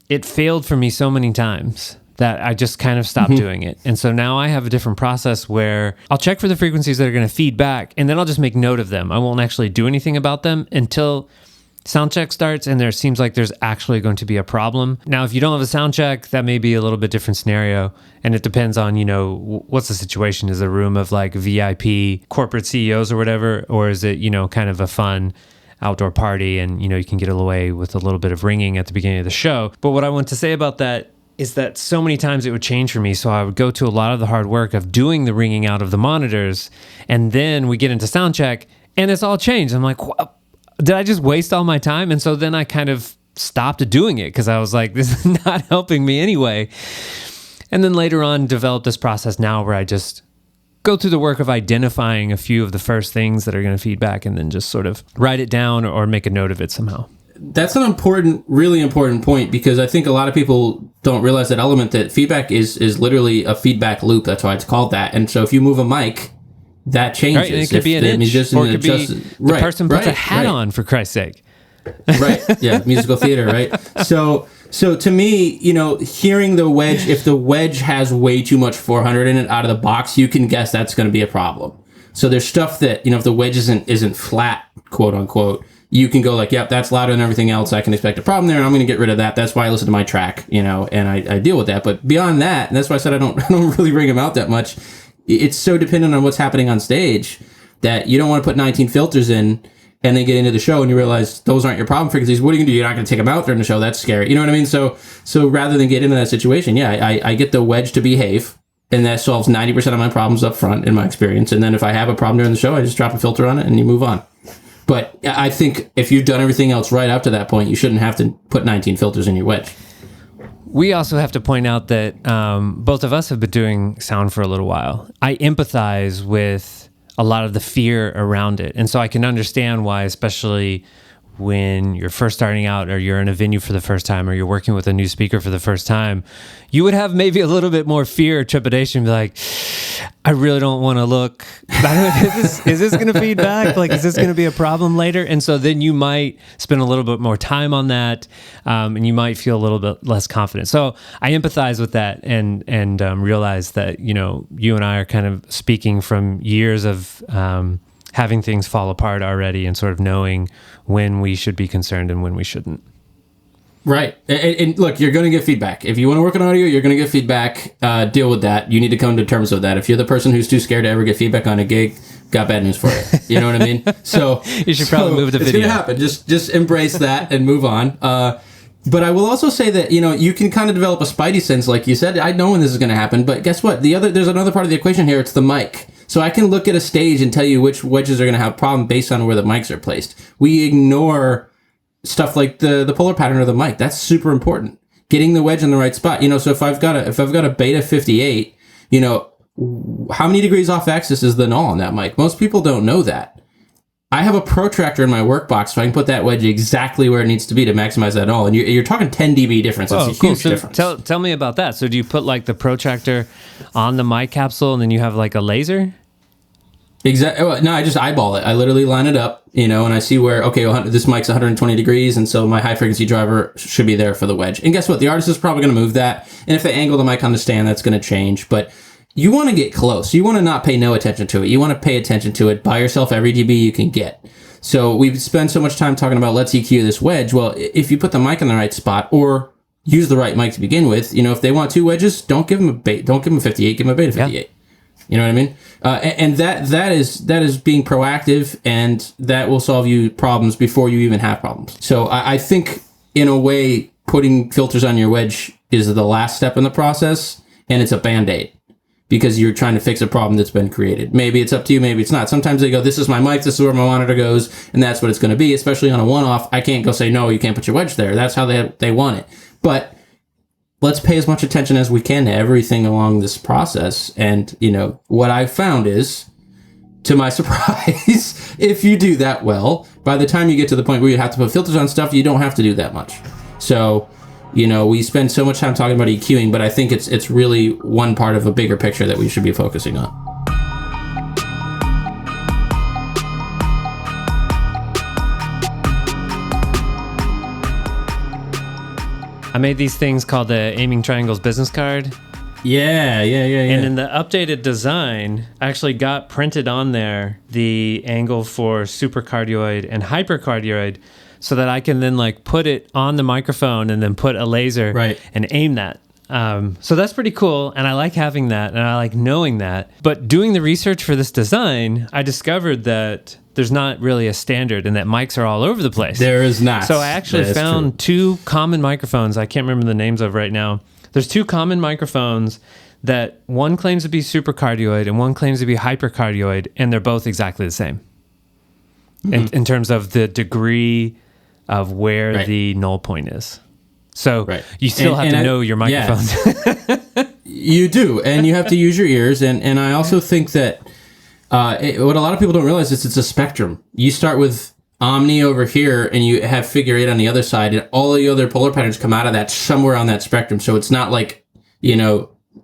it failed for me so many times that I just kind of stopped doing it. And so now I have a different process where I'll check for the frequencies that are going to feed back, and then I'll just make note of them. I won't actually do anything about them until sound check starts and there seems like there's actually going to be a problem. Now, if you don't have a sound check, that may be a little bit different scenario. And it depends on, what's the situation? Is it a room of like VIP corporate CEOs or whatever? Or is it, kind of a fun outdoor party and, you can get away with a little bit of ringing at the beginning of the show. But what I want to say about that is that so many times it would change for me. So I would go to a lot of the hard work of doing the ringing out of the monitors. And then we get into sound check and it's all changed. I'm like, did I just waste all my time? And so then I kind of stopped doing it because I was like, this is not helping me anyway. And then later on developed this process now where I just go through the work of identifying a few of the first things that are going to feed back and then just sort of write it down or make a note of it somehow. That's an really important point, because I think a lot of people don't realize that element, that feedback is literally a feedback loop. That's why it's called that. And so if you move a mic, that changes. Right, and it could be an inch, or it could be the person puts a hat on, for Christ's sake. Right, yeah, musical theater, right? So to me, hearing the wedge, if the wedge has way too much 400 in it out of the box, you can guess that's going to be a problem. So there's stuff that, if the wedge isn't flat, quote unquote, you can go like, yep, that's louder than everything else. I can expect a problem there, and I'm going to get rid of that. That's why I listen to my track, and I deal with that. But beyond that, and that's why I said I don't really ring them out that much. It's so dependent on what's happening on stage that you don't want to put 19 filters in and then get into the show and you realize those aren't your problem frequencies. What are you going to do? You're not going to take them out during the show. That's scary. You know what I mean? So rather than get into that situation, I get the wedge to behave, and that solves 90% of my problems up front in my experience. And then if I have a problem during the show, I just drop a filter on it and you move on. But I think if you've done everything else right up to that point, you shouldn't have to put 19 filters in your wedge. We also have to point out that both of us have been doing sound for a little while. I empathize with a lot of the fear around it. And so I can understand why, especially when you're first starting out or you're in a venue for the first time or you're working with a new speaker for the first time, you would have maybe a little bit more fear or trepidation, be like, I really don't want to look. Is this going to feed back? Like, is this going to be a problem later? And so then you might spend a little bit more time on that, and you might feel a little bit less confident. So I empathize with that and realize that, you and I are kind of speaking from years of having things fall apart already and sort of knowing when we should be concerned and when we shouldn't. Right. And look, you're going to get feedback. If you want to work on audio, you're going to get feedback. Deal with that. You need to come to terms with that. If you're the person who's too scared to ever get feedback on a gig, got bad news for you. You know what I mean? So you should probably move the video. It's gonna happen. Just embrace that and move on. But I will also say that, you can kind of develop a spidey sense, like you said. I know when this is going to happen, but guess what? There's another part of the equation here. It's the mic. So I can look at a stage and tell you which wedges are going to have a problem based on where the mics are placed. We ignore stuff like the polar pattern of the mic. That's super important. Getting the wedge in the right spot. So if I've got a beta 58, how many degrees off axis is the null on that mic? Most people don't know that. I have a protractor in my work box, so I can put that wedge exactly where it needs to be to maximize that null. And you're talking 10 dB difference. That's a huge difference. Tell me about that. So do you put like the protractor on the mic capsule and then you have like a laser? Exactly. No, I just eyeball it. I literally line it up, and I see where, okay, this mic's 120 degrees, and so my high frequency driver should be there for the wedge. And guess what? The artist is probably going to move that. And if they angle the mic on the stand, that's going to change. But you want to get close. You want to not pay no attention to it. You want to pay attention to it. Buy yourself every dB you can get. So we've spent so much time talking about let's EQ this wedge. Well, if you put the mic in the right spot or use the right mic to begin with, if they want two wedges, don't give them a 58, give them a beta 58. Yeah. You know what I mean? And that is being proactive, and that will solve you problems before you even have problems. So I think in a way, putting filters on your wedge is the last step in the process, and it's a Band-Aid. Because you're trying to fix a problem that's been created. Maybe it's up to you, maybe it's not. Sometimes they go, this is my mic, this is where my monitor goes, and that's what it's going to be. Especially on a one-off, I can't go say, no, you can't put your wedge there. That's how they want it. But let's pay as much attention as we can to everything along this process. And, what I've found is, to my surprise, if you do that well, by the time you get to the point where you have to put filters on stuff, you don't have to do that much. So... we spend so much time talking about EQing, but I think it's really one part of a bigger picture that we should be focusing on. I made these things called the Aiming Triangles business card. Yeah. And in the updated design, I actually got printed on there the angle for supercardioid and hypercardioid, so that I can then put it on the microphone and then put a laser and aim that. So that's pretty cool, and I like having that, and I like knowing that. But doing the research for this design, I discovered that there's not really a standard and that mics are all over the place. There is not. So I actually found two common microphones I can't remember the names of right now. There's two common microphones that one claims to be supercardioid and one claims to be hypercardioid, and they're both exactly the same in terms of the degree of where the null point is. So you still have to know your microphones. Yes. You do, and you have to use your ears. And I also think that what a lot of people don't realize is it's a spectrum. You start with omni over here, and you have figure 8 on the other side, and all the other polar patterns come out of that somewhere on that spectrum. So it's not like,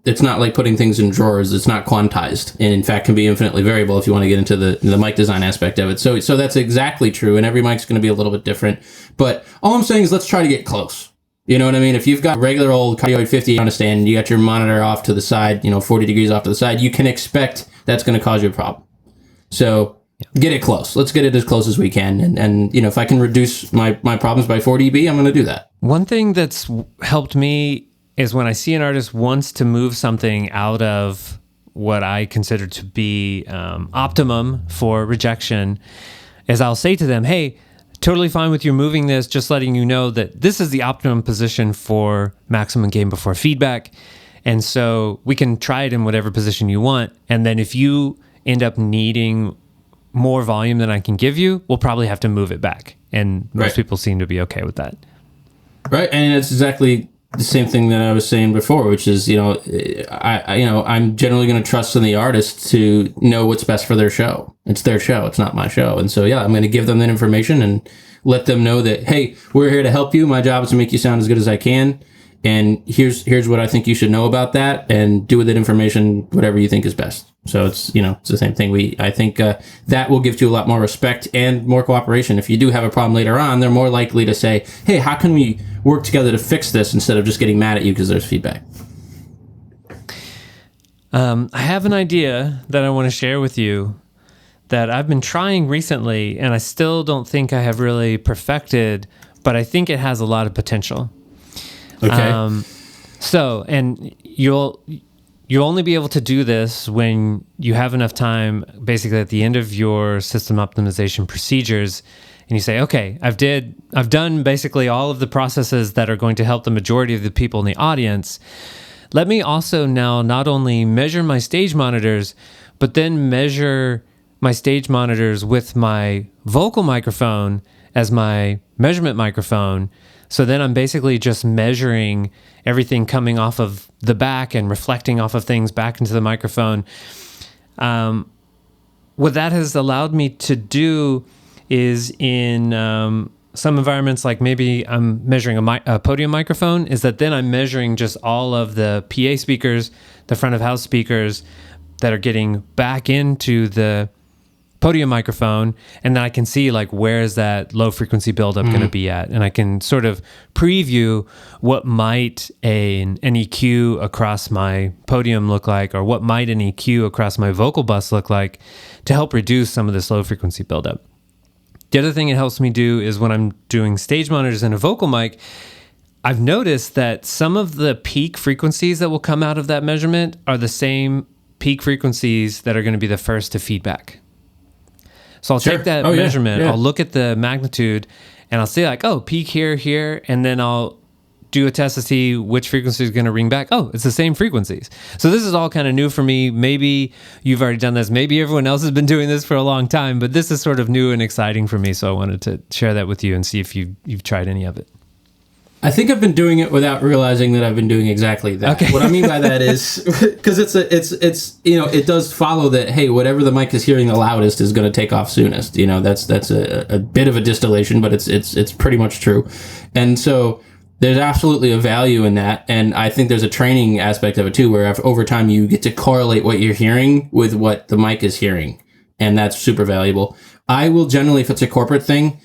it's not like putting things in drawers. It's not quantized, and in fact can be infinitely variable if you want to get into the mic design aspect of it. So that's exactly true, and every mic's going to be a little bit different. But all I'm saying is let's try to get close. You know what I mean? If you've got regular old cardioid 50 on a stand, and you got your monitor off to the side, 40 degrees off to the side, you can expect that's going to cause you a problem. So get it close. Let's get it as close as we can. And if I can reduce my problems by 4 dB, I'm going to do that. One thing that's helped me is when I see an artist wants to move something out of what I consider to be optimum for rejection, is I'll say to them, hey, totally fine with you moving this, just letting you know that this is the optimum position for maximum gain before feedback. And so we can try it in whatever position you want. And then if you end up needing more volume than I can give you, we'll probably have to move it back. And most people seem to be okay with that. Right. And it's exactly the same thing that I was saying before, which is, I'm generally going to trust in the artist to know what's best for their show. It's their show. It's not my show. And so, I'm going to give them that information and let them know that, hey, we're here to help you. My job is to make you sound as good as I can. And here's what I think you should know about that, and do with that information whatever you think is best. So it's the same thing. I think that will give you a lot more respect and more cooperation. If you do have a problem later on, they're more likely to say, hey, how can we work together to fix this, instead of just getting mad at you because there's feedback. I have an idea that I want to share with you that I've been trying recently, and I still don't think I have really perfected, but I think it has a lot of potential. Okay. So, and you'll only be able to do this when you have enough time, basically at the end of your system optimization procedures, and you say, okay, I've done basically all of the processes that are going to help the majority of the people in the audience. Let me also now not only measure my stage monitors, but then measure my stage monitors with my vocal microphone as my measurement microphone. So then I'm basically just measuring everything coming off of the back and reflecting off of things back into the microphone. What that has allowed me to do is in some environments, like maybe I'm measuring a podium microphone, is that then I'm measuring just all of the PA speakers, the front of house speakers that are getting back into the podium microphone, and then I can see like where's that low frequency buildup going to be at, and I can sort of preview what might an EQ across my podium look like, or what might an EQ across my vocal bus look like, to help reduce some of this low frequency buildup. The other thing it helps me do is when I'm doing stage monitors and a vocal mic, I've noticed that some of the peak frequencies that will come out of that measurement are the same peak frequencies that are going to be the first to feedback. So I'll take that measurement, I'll look at the magnitude, and I'll see like, oh, peak here, and then I'll do a test to see which frequency is going to ring back. Oh, it's the same frequencies. So this is all kind of new for me. Maybe you've already done this. Maybe everyone else has been doing this for a long time, but this is sort of new and exciting for me. So I wanted to share that with you and see if you've tried any of it. I think I've been doing it without realizing that I've been doing exactly that. Okay. What I mean by that is, because it's it does follow that, hey, whatever the mic is hearing the loudest is going to take off soonest. That's a bit of a distillation, but it's pretty much true. And so there's absolutely a value in that. And I think there's a training aspect of it too, where over time you get to correlate what you're hearing with what the mic is hearing. And that's super valuable. I will generally, if it's a corporate thing,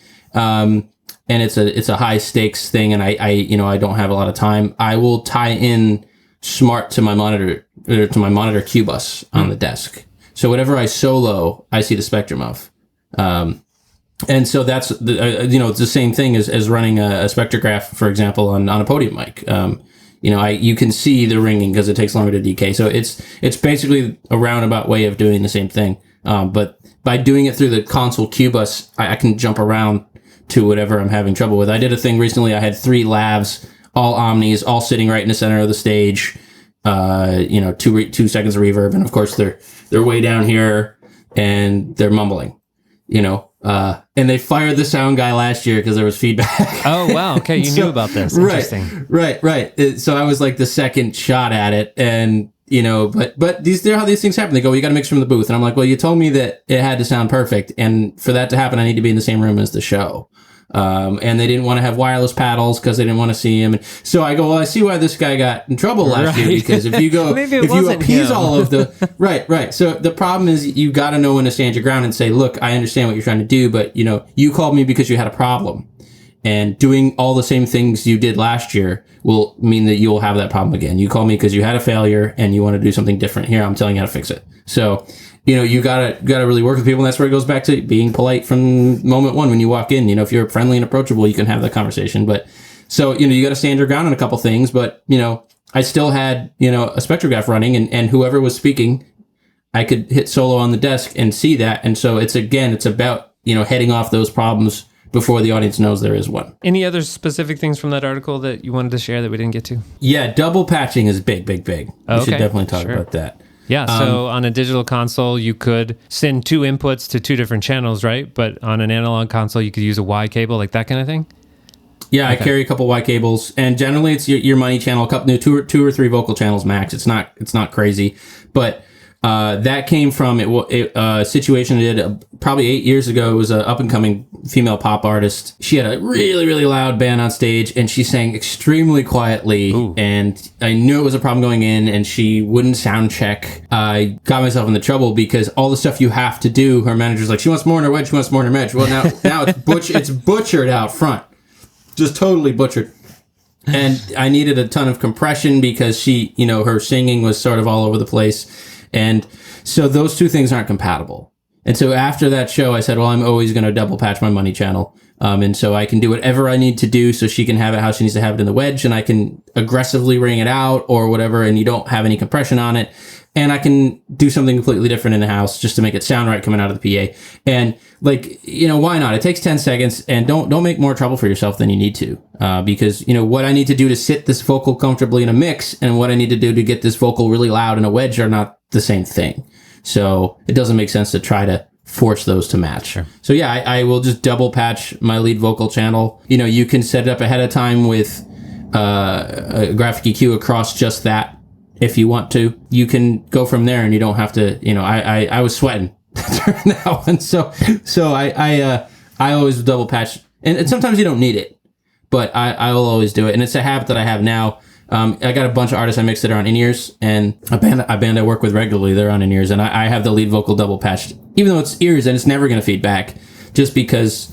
and it's a high stakes thing, and I don't have a lot of time, I will tie in Smaart to my monitor Q bus on the desk. So whatever I solo, I see the spectrum of. And so that's it's the same thing as running a spectrograph, for example, on a podium mic. You can see the ringing because it takes longer to decay. So it's basically a roundabout way of doing the same thing. But by doing it through the console Q bus, I can jump around to whatever I'm having trouble with. I did a thing recently. I had 3 lavs, all omnis, all sitting right in the center of the stage. 2 seconds of reverb, and of course they're way down here and they're mumbling. And they fired the sound guy last year because there was feedback. Oh wow! Okay, you knew about this. Interesting. Right. So I was like the second shot at it, and but they're how these things happen. They go, you got to mix from the booth, and I'm like, well, you told me that it had to sound perfect, and for that to happen, I need to be in the same room as the show. And they didn't want to have wireless paddles because they didn't want to see him. And so I go, well, I see why this guy got in trouble last year, because if you go, if you appease all of the, right. So the problem is you got to know when to stand your ground and say, look, I understand what you're trying to do, but you called me because you had a problem, and doing all the same things you did last year will mean that you will have that problem again. You called me because you had a failure and you want to do something different. Here, I'm telling you how to fix it. So, you gotta really work with people, and that's where it goes back to being polite from moment one when you walk in. If you're friendly and approachable, you can have that conversation. But so, you gotta stand your ground on a couple things. But, I still had, a spectrograph running, and whoever was speaking, I could hit solo on the desk and see that. And so it's about, heading off those problems before the audience knows there is one. Any other specific things from that article that you wanted to share that we didn't get to? Yeah, double patching is big. We should definitely talk about that. Yeah, so on a digital console, you could send 2 inputs to 2 different channels, right? But on an analog console, you could use a Y cable, like that kind of thing? Yeah, okay. I carry a couple Y cables, and generally it's your money channel, a couple, 2 or 3 vocal channels max. It's not crazy, but that came from a situation I did probably 8 years ago. It was an up-and-coming female pop artist. She had a really, really loud band on stage, and she sang extremely quietly. Ooh. And I knew it was a problem going in, and she wouldn't sound check. I got myself into trouble because all the stuff you have to do, her manager's like, she wants more in her wedge, she wants more in her wedge. Well, now it's butchered out front. Just totally butchered. And I needed a ton of compression because she, her singing was sort of all over the place. And so those 2 things aren't compatible. And so after that show, I said, well, I'm always going to double patch my money channel. And so I can do whatever I need to do so she can have it how she needs to have it in the wedge, and I can aggressively ring it out or whatever, and you don't have any compression on it. And I can do something completely different in the house just to make it sound right coming out of the PA. And like, you know, why not? It takes 10 seconds, and don't make more trouble for yourself than you need to. Because, you know, what I need to do to sit this vocal comfortably in a mix and what I need to do to get this vocal really loud in a wedge are not the same thing. So it doesn't make sense to try to force those to match. Sure. So yeah, I will just double patch my lead vocal channel. You know, you can set it up ahead of time with a graphic EQ across just that. If you want to, you can go from there, and you don't have to, you know, I was sweating during that one. So I always double patch, and sometimes you don't need it, but I will always do it. And it's a habit that I have now. I got a bunch of artists I mix that are on in-ears, and a band I work with regularly, they're on in-ears, and I have the lead vocal double patched, even though it's ears and it's never going to feed back, just because,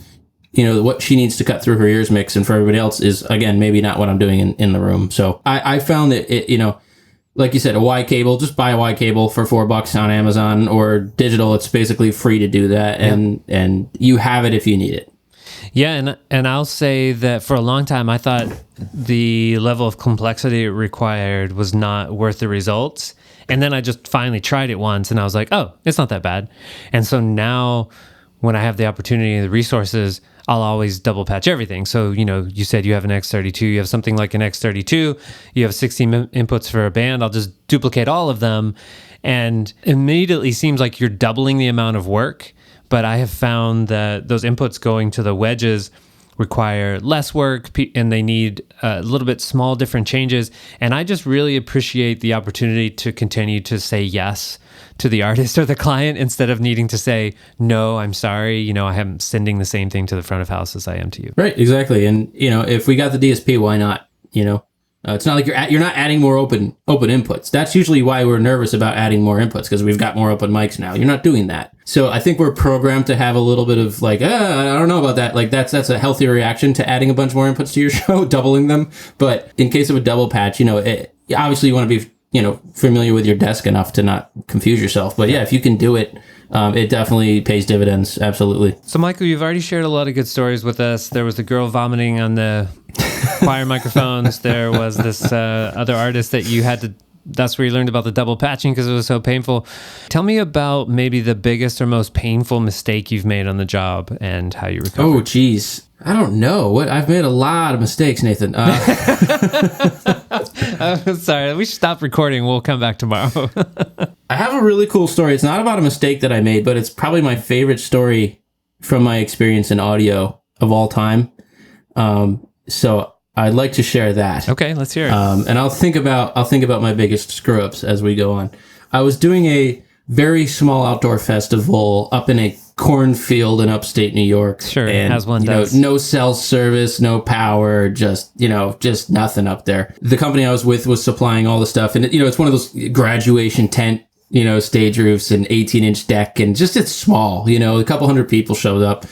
you know, what she needs to cut through her ears mix, and for everybody else is, again, maybe not what I'm doing in the room. So I found that it, you know, like you said, a Y cable, just buy a Y cable for $4 on Amazon, or digital. It's basically free to do that, and you have it if you need it. Yeah, and I'll say that for a long time, I thought the level of complexity it required was not worth the results. And then I just finally tried it once, and I was like, oh, it's not that bad. And so now when I have the opportunity and the resources, I'll always double patch everything. So, you know, you said you have an X32, you have something like an X32, you have 16 inputs for a band. I'll just duplicate all of them, and immediately seems like you're doubling the amount of work. But I have found that those inputs going to the wedges require less work, and they need a little bit small different changes. And I just really appreciate the opportunity to continue to say yes to the artist or the client instead of needing to say, no, I'm sorry, you know, I am sending the same thing to the front of house as I am to you. Right, exactly. And, you know, if we got the DSP, why not? You know, it's not like you're not adding more open inputs. That's usually why we're nervous about adding more inputs, because we've got more open mics now. You're not doing that. So I think we're programmed to have a little bit of like, I don't know about that. Like that's a healthier reaction to adding a bunch more inputs to your show, doubling them. But in case of a double patch, you know, obviously you want to be, you know, familiar with your desk enough to not confuse yourself. But yeah, if you can do it, it definitely pays dividends. Absolutely. So Michael, you've already shared a lot of good stories with us. There was the girl vomiting on the choir microphones. There was this other artist that you had to, that's where you learned about the double patching because it was so painful. Tell me about maybe the biggest or most painful mistake you've made on the job and how you recovered. Oh, geez. I don't know. I've made a lot of mistakes, Nathan. Sorry, we should stop recording. We'll come back tomorrow. I have a really cool story. It's not about a mistake that I made, but it's probably my favorite story from my experience in audio of all time. So I'd like to share that. Okay, let's hear it. And I'll think about my biggest screw ups as we go on. I was doing a very small outdoor festival up in a cornfield in upstate New York. Sure, and, as one does. No cell service, no power, just nothing up there. The company I was with was supplying all the stuff, and it's one of those graduation tent, stage roofs and 18-inch deck, and just it's small. A couple hundred people showed up.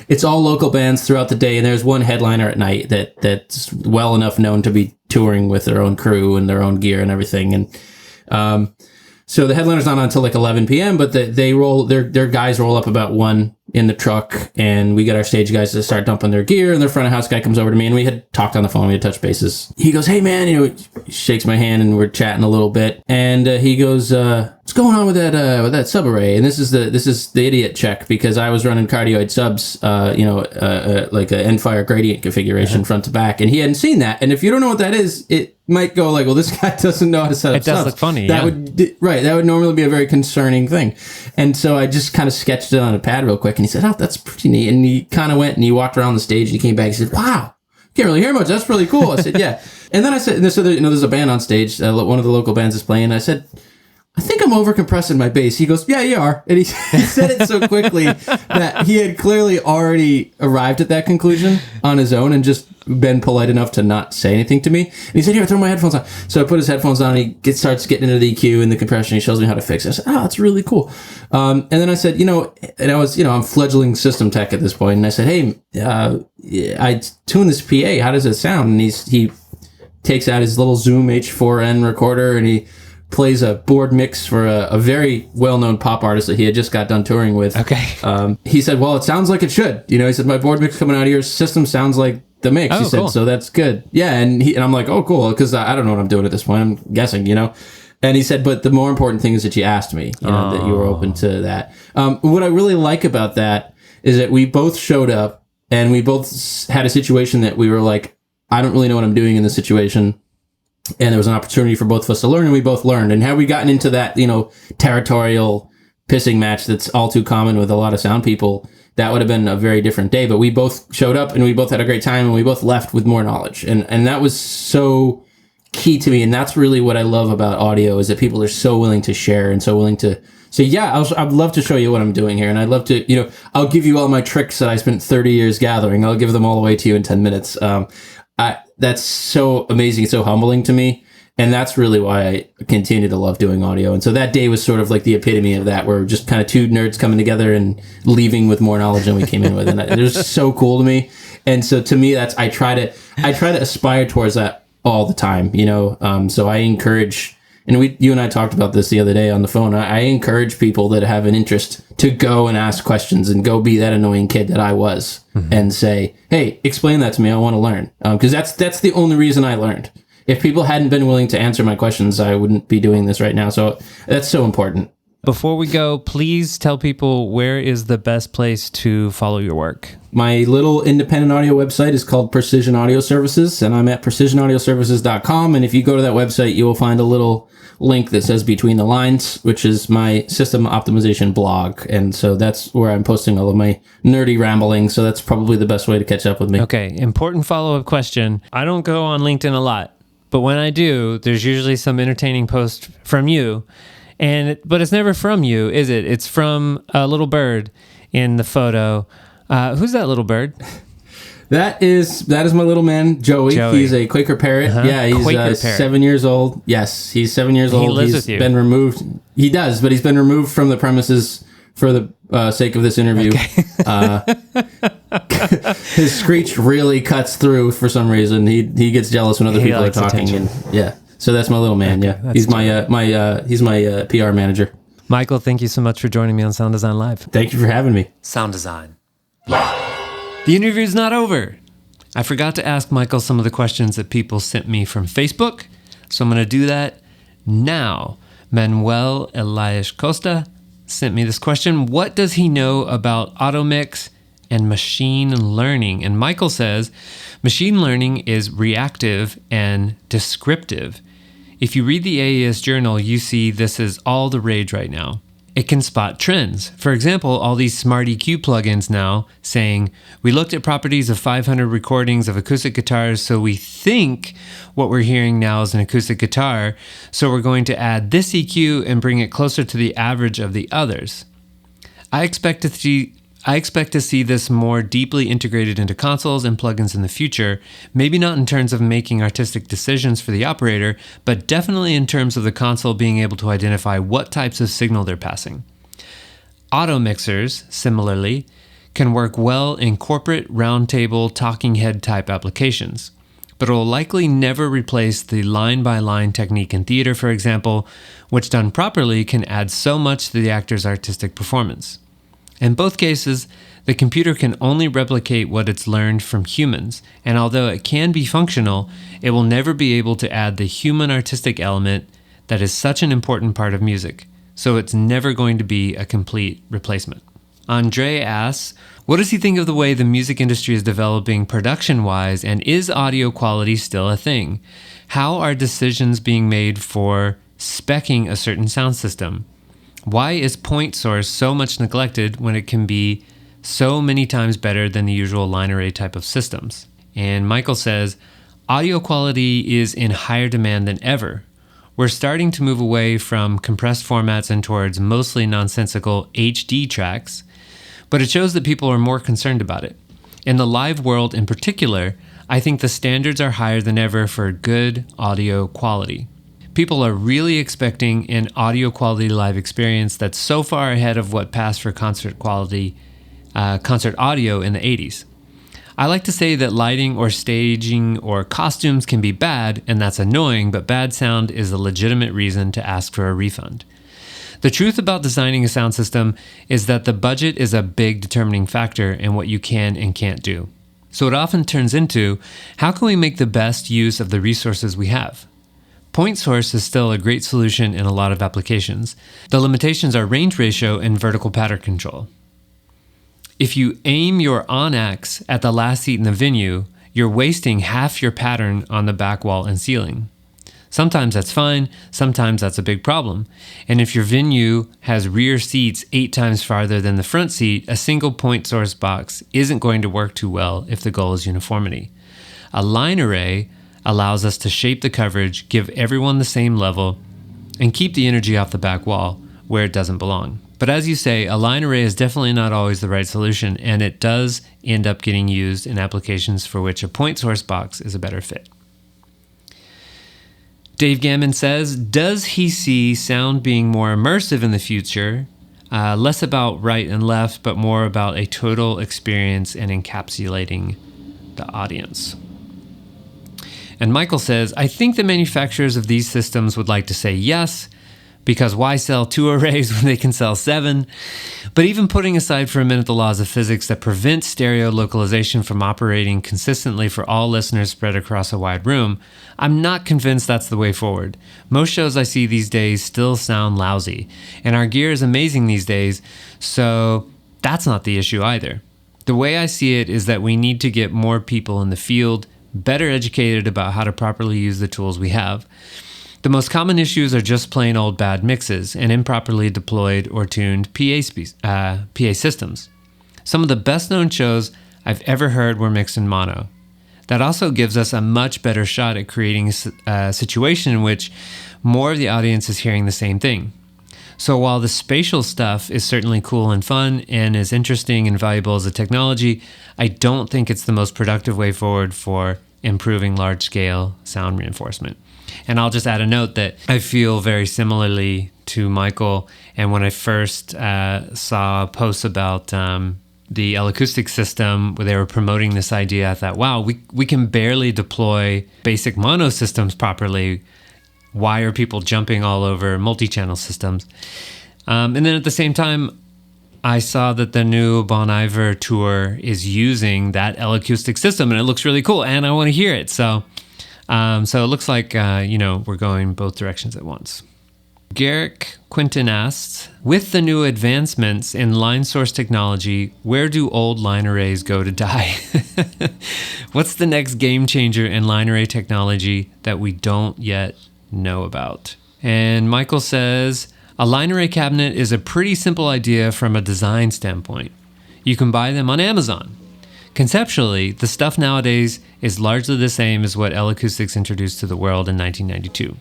It's all local bands throughout the day, and there's one headliner at night that's well enough known to be touring with their own crew and their own gear and everything. And so the headliner's not on until like 11 p.m., but their guys roll up about 1 in the truck, and we get our stage guys to start dumping their gear, and their front of house guy comes over to me, and we had talked on the phone, we had touched bases. He goes, "Hey man," he shakes my hand, and we're chatting a little bit, and he goes, "What's going on with that sub array?" And this is the idiot check, because I was running cardioid subs, like a end-fire gradient configuration front to back, and he hadn't seen that. And if you don't know what that is, it might go like, well, this guy doesn't know how to set up subs. It does look funny. That would normally be a very concerning thing. And so I just kind of sketched it on a pad real quick, and he said, "Oh, that's pretty neat." And he kind of went and he walked around the stage, and he came back and he said, "Wow, can't really hear much. That's really cool." I said, "Yeah." And then I said, there's a band on stage. One of the local bands is playing. And I said, "I think I'm over compressing my bass." He goes, "Yeah, you are." And he said it so quickly that he had clearly already arrived at that conclusion on his own and just been polite enough to not say anything to me. And he said, "Here, throw my headphones on." So I put his headphones on, and he starts getting into the EQ and the compression. He shows me how to fix it. I said, "Oh, that's really cool." And then I said, and I was, I'm fledgling system tech at this point. And I said, "Hey, I tuned this PA. How does it sound?" And he takes out his little Zoom H4n recorder, and he plays a board mix for a very well-known pop artist that he had just got done touring with. Okay. He said, well, it sounds like it should. You know, he said, my board mix coming out of your system sounds like the mix. He said, cool. So that's good. Yeah, and I'm like, oh, cool, because I don't know what I'm doing at this point. I'm guessing, you know. And he said, but the more important thing is that you asked me, you know, that you were open to that. What I really like about that is that we both showed up and we both had a situation that we were like, I don't really know what I'm doing in this situation. And there was an opportunity for both of us to learn, and we both learned. And had we gotten into that, you know, territorial pissing match that's all too common with a lot of sound people, that would have been a very different day. But we both showed up and we both had a great time and we both left with more knowledge. And that was so key to me. And that's really what I love about audio, is that people are so willing to share and so willing to say, yeah, I'd love to show you what I'm doing here. And I'd love to, you know, I'll give you all my tricks that I spent 30 years gathering. I'll give them all away to you in 10 minutes. That's so amazing, so humbling to me. And that's really why I continue to love doing audio. And so that day was sort of like the epitome of that, where we're just kind of two nerds coming together and leaving with more knowledge than we came in with. And it was so cool to me. And so to me, I try to aspire towards that all the time, you know? So I encourage, and you and I talked about this the other day on the phone. I encourage people that have an interest to go and ask questions and go be that annoying kid that I was, and say, hey, explain that to me. I want to learn. Because that's the only reason I learned. If people hadn't been willing to answer my questions, I wouldn't be doing this right now. So that's so important. Before we go, please tell people, where is the best place to follow your work? My little independent audio website is called Precision Audio Services, and I'm at precisionaudioservices.com. And if you go to that website, you will find a little link that says Between the Lines, which is my system optimization blog. And so that's where I'm posting all of my nerdy ramblings. So that's probably the best way to catch up with me. Okay, important follow-up question. I don't go on LinkedIn a lot, but when I do, there's usually some entertaining post from you. But it's never from you, is it? It's from a little bird in the photo. Who's that little bird? That is my little man, Joey. He's a Quaker parrot. Uh-huh. Yeah, he's parrot. 7 years old. Yes, he's 7 years old. He lives with you. Been removed. He does, but he's been removed from the premises for the sake of this interview. Okay. His screech really cuts through for some reason. He gets jealous when other people are talking. And yeah, so that's my little man. Okay, yeah, he's my PR manager. Michael, thank you so much for joining me on Sound Design Live. Thank you for having me. Sound Design Live. The interview's not over. I forgot to ask Michael some of the questions that people sent me from Facebook, so I'm going to do that now. Manuel Elias Costa sent me this question. What does he know about auto mix and machine learning? And Michael says, machine learning is reactive and descriptive. If you read the AES journal, you see this is all the rage right now. It can spot trends. For example, all these Smaart EQ plugins now saying, we looked at properties of 500 recordings of acoustic guitars, so we think what we're hearing now is an acoustic guitar, so we're going to add this EQ and bring it closer to the average of the others. I expect to see this more deeply integrated into consoles and plugins in the future, maybe not in terms of making artistic decisions for the operator, but definitely in terms of the console being able to identify what types of signal they're passing. Auto mixers, similarly, can work well in corporate, roundtable, talking head type applications, but it will likely never replace the line-by-line technique in theater, for example, which done properly can add so much to the actor's artistic performance. In both cases, the computer can only replicate what it's learned from humans, and although it can be functional, it will never be able to add the human artistic element that is such an important part of music, so it's never going to be a complete replacement. Andre asks, what does he think of the way the music industry is developing production-wise, and is audio quality still a thing? How are decisions being made for speccing a certain sound system? Why is point source so much neglected when it can be so many times better than the usual line array type of systems? And Michael says, audio quality is in higher demand than ever. We're starting to move away from compressed formats and towards mostly nonsensical HD tracks, but it shows that people are more concerned about it. In the live world in particular, I think the standards are higher than ever for good audio quality. People are really expecting an audio quality live experience that's so far ahead of what passed for concert quality, concert audio in the 80s. I like to say that lighting or staging or costumes can be bad, and that's annoying, but bad sound is a legitimate reason to ask for a refund. The truth about designing a sound system is that the budget is a big determining factor in what you can and can't do. So it often turns into, how can we make the best use of the resources we have? Point source is still a great solution in a lot of applications. The limitations are range ratio and vertical pattern control. If you aim your on-X at the last seat in the venue, you're wasting half your pattern on the back wall and ceiling. Sometimes that's fine, sometimes that's a big problem. And if your venue has rear seats 8 times farther than the front seat, a single point source box isn't going to work too well if the goal is uniformity. A line array allows us to shape the coverage, give everyone the same level, and keep the energy off the back wall where it doesn't belong. But as you say, a line array is definitely not always the right solution, and it does end up getting used in applications for which a point source box is a better fit. Dave Gammon says, does he see sound being more immersive in the future, less about right and left, but more about a total experience and encapsulating the audience? And Michael says, I think the manufacturers of these systems would like to say yes, because why sell 2 arrays when they can sell 7? But even putting aside for a minute the laws of physics that prevent stereo localization from operating consistently for all listeners spread across a wide room, I'm not convinced that's the way forward. Most shows I see these days still sound lousy, and our gear is amazing these days, so that's not the issue either. The way I see it is that we need to get more people in the field, better educated about how to properly use the tools we have. The most common issues are just plain old bad mixes and improperly deployed or tuned PA systems. Some of the best known shows I've ever heard were mixed in mono. That also gives us a much better shot at creating a situation in which more of the audience is hearing the same thing. So while the spatial stuff is certainly cool and fun and as interesting and valuable as a technology, I don't think it's the most productive way forward for improving large-scale sound reinforcement. And I'll just add a note that I feel very similarly to Michael. And when I first saw posts about the L-Acoustics system where they were promoting this idea, I thought, wow, we can barely deploy basic mono systems properly. Why are people jumping all over multi-channel systems? And then at the same time, I saw that the new Bon Iver tour is using that L-Acoustic system, and it looks really cool, and I want to hear it. So it looks like, we're going both directions at once. Garrick Quinton asks, with the new advancements in line source technology, where do old line arrays go to die? What's the next game changer in line array technology that we don't yet know about? And Michael says, a line array cabinet is a pretty simple idea from a design standpoint. You can buy them on Amazon. Conceptually, the stuff nowadays is largely the same as what L-Acoustics introduced to the world in 1992.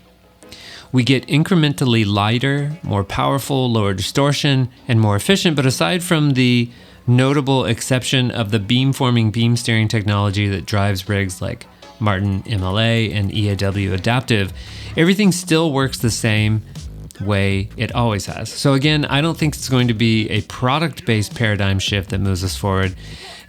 We get incrementally lighter, more powerful, lower distortion, and more efficient, but aside from the notable exception of the beamforming beam steering technology that drives rigs like Martin MLA and EAW Adaptive, everything still works the same way it always has. So again, I don't think it's going to be a product-based paradigm shift that moves us forward,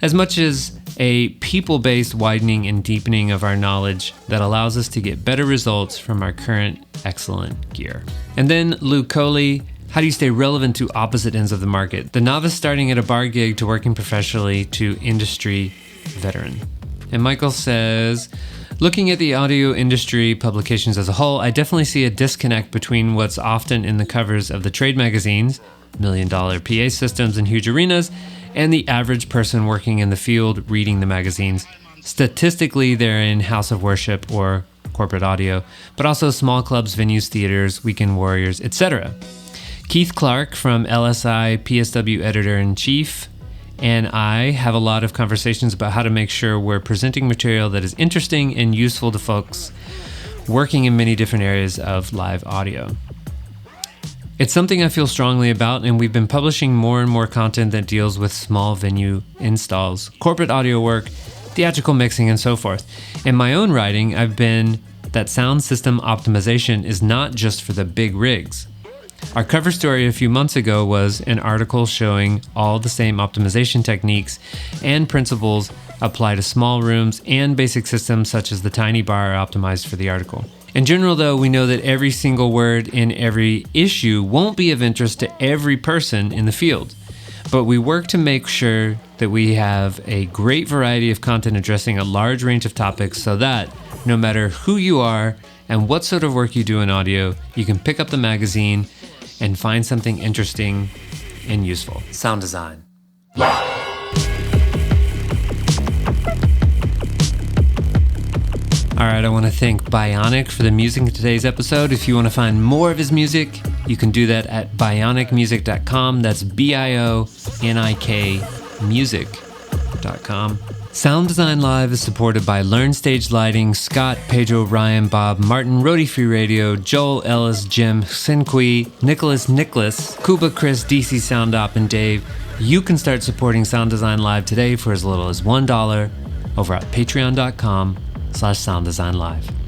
as much as a people-based widening and deepening of our knowledge that allows us to get better results from our current excellent gear. And then Luke Coley, how do you stay relevant to opposite ends of the market? The novice starting at a bar gig to working professionally to industry veteran. And Michael says, looking at the audio industry publications as a whole, I definitely see a disconnect between what's often in the covers of the trade magazines, $1 million PA systems in huge arenas, and the average person working in the field reading the magazines. Statistically, they're in house of worship or corporate audio, but also small clubs, venues, theaters, weekend warriors, etc. Keith Clark from LSI PSW Editor-in-Chief and I have a lot of conversations about how to make sure we're presenting material that is interesting and useful to folks working in many different areas of live audio. It's something I feel strongly about, and we've been publishing more and more content that deals with small venue installs, corporate audio work, theatrical mixing, and so forth. In my own writing, I've been that sound system optimization is not just for the big rigs. Our cover story a few months ago was an article showing all the same optimization techniques and principles apply to small rooms, and basic systems such as the tiny bar optimized for the article. In general, though, we know that every single word in every issue won't be of interest to every person in the field, but we work to make sure that we have a great variety of content addressing a large range of topics so that no matter who you are and what sort of work you do in audio, you can pick up the magazine and find something interesting and useful. Sound design. All right, I want to thank Bionic for the music in today's episode. If you want to find more of his music, you can do that at bionicmusic.com. That's BIONIK music.com. Sound Design Live is supported by Learn Stage Lighting, Scott, Pedro, Ryan, Bob, Martin, Roadie Free Radio, Joel, Ellis, Jim, Sinqui, Nicholas, Kuba, Chris, DC Sound Op, and Dave. You can start supporting Sound Design Live today for as little as $1 over at patreon.com/sounddesignlive.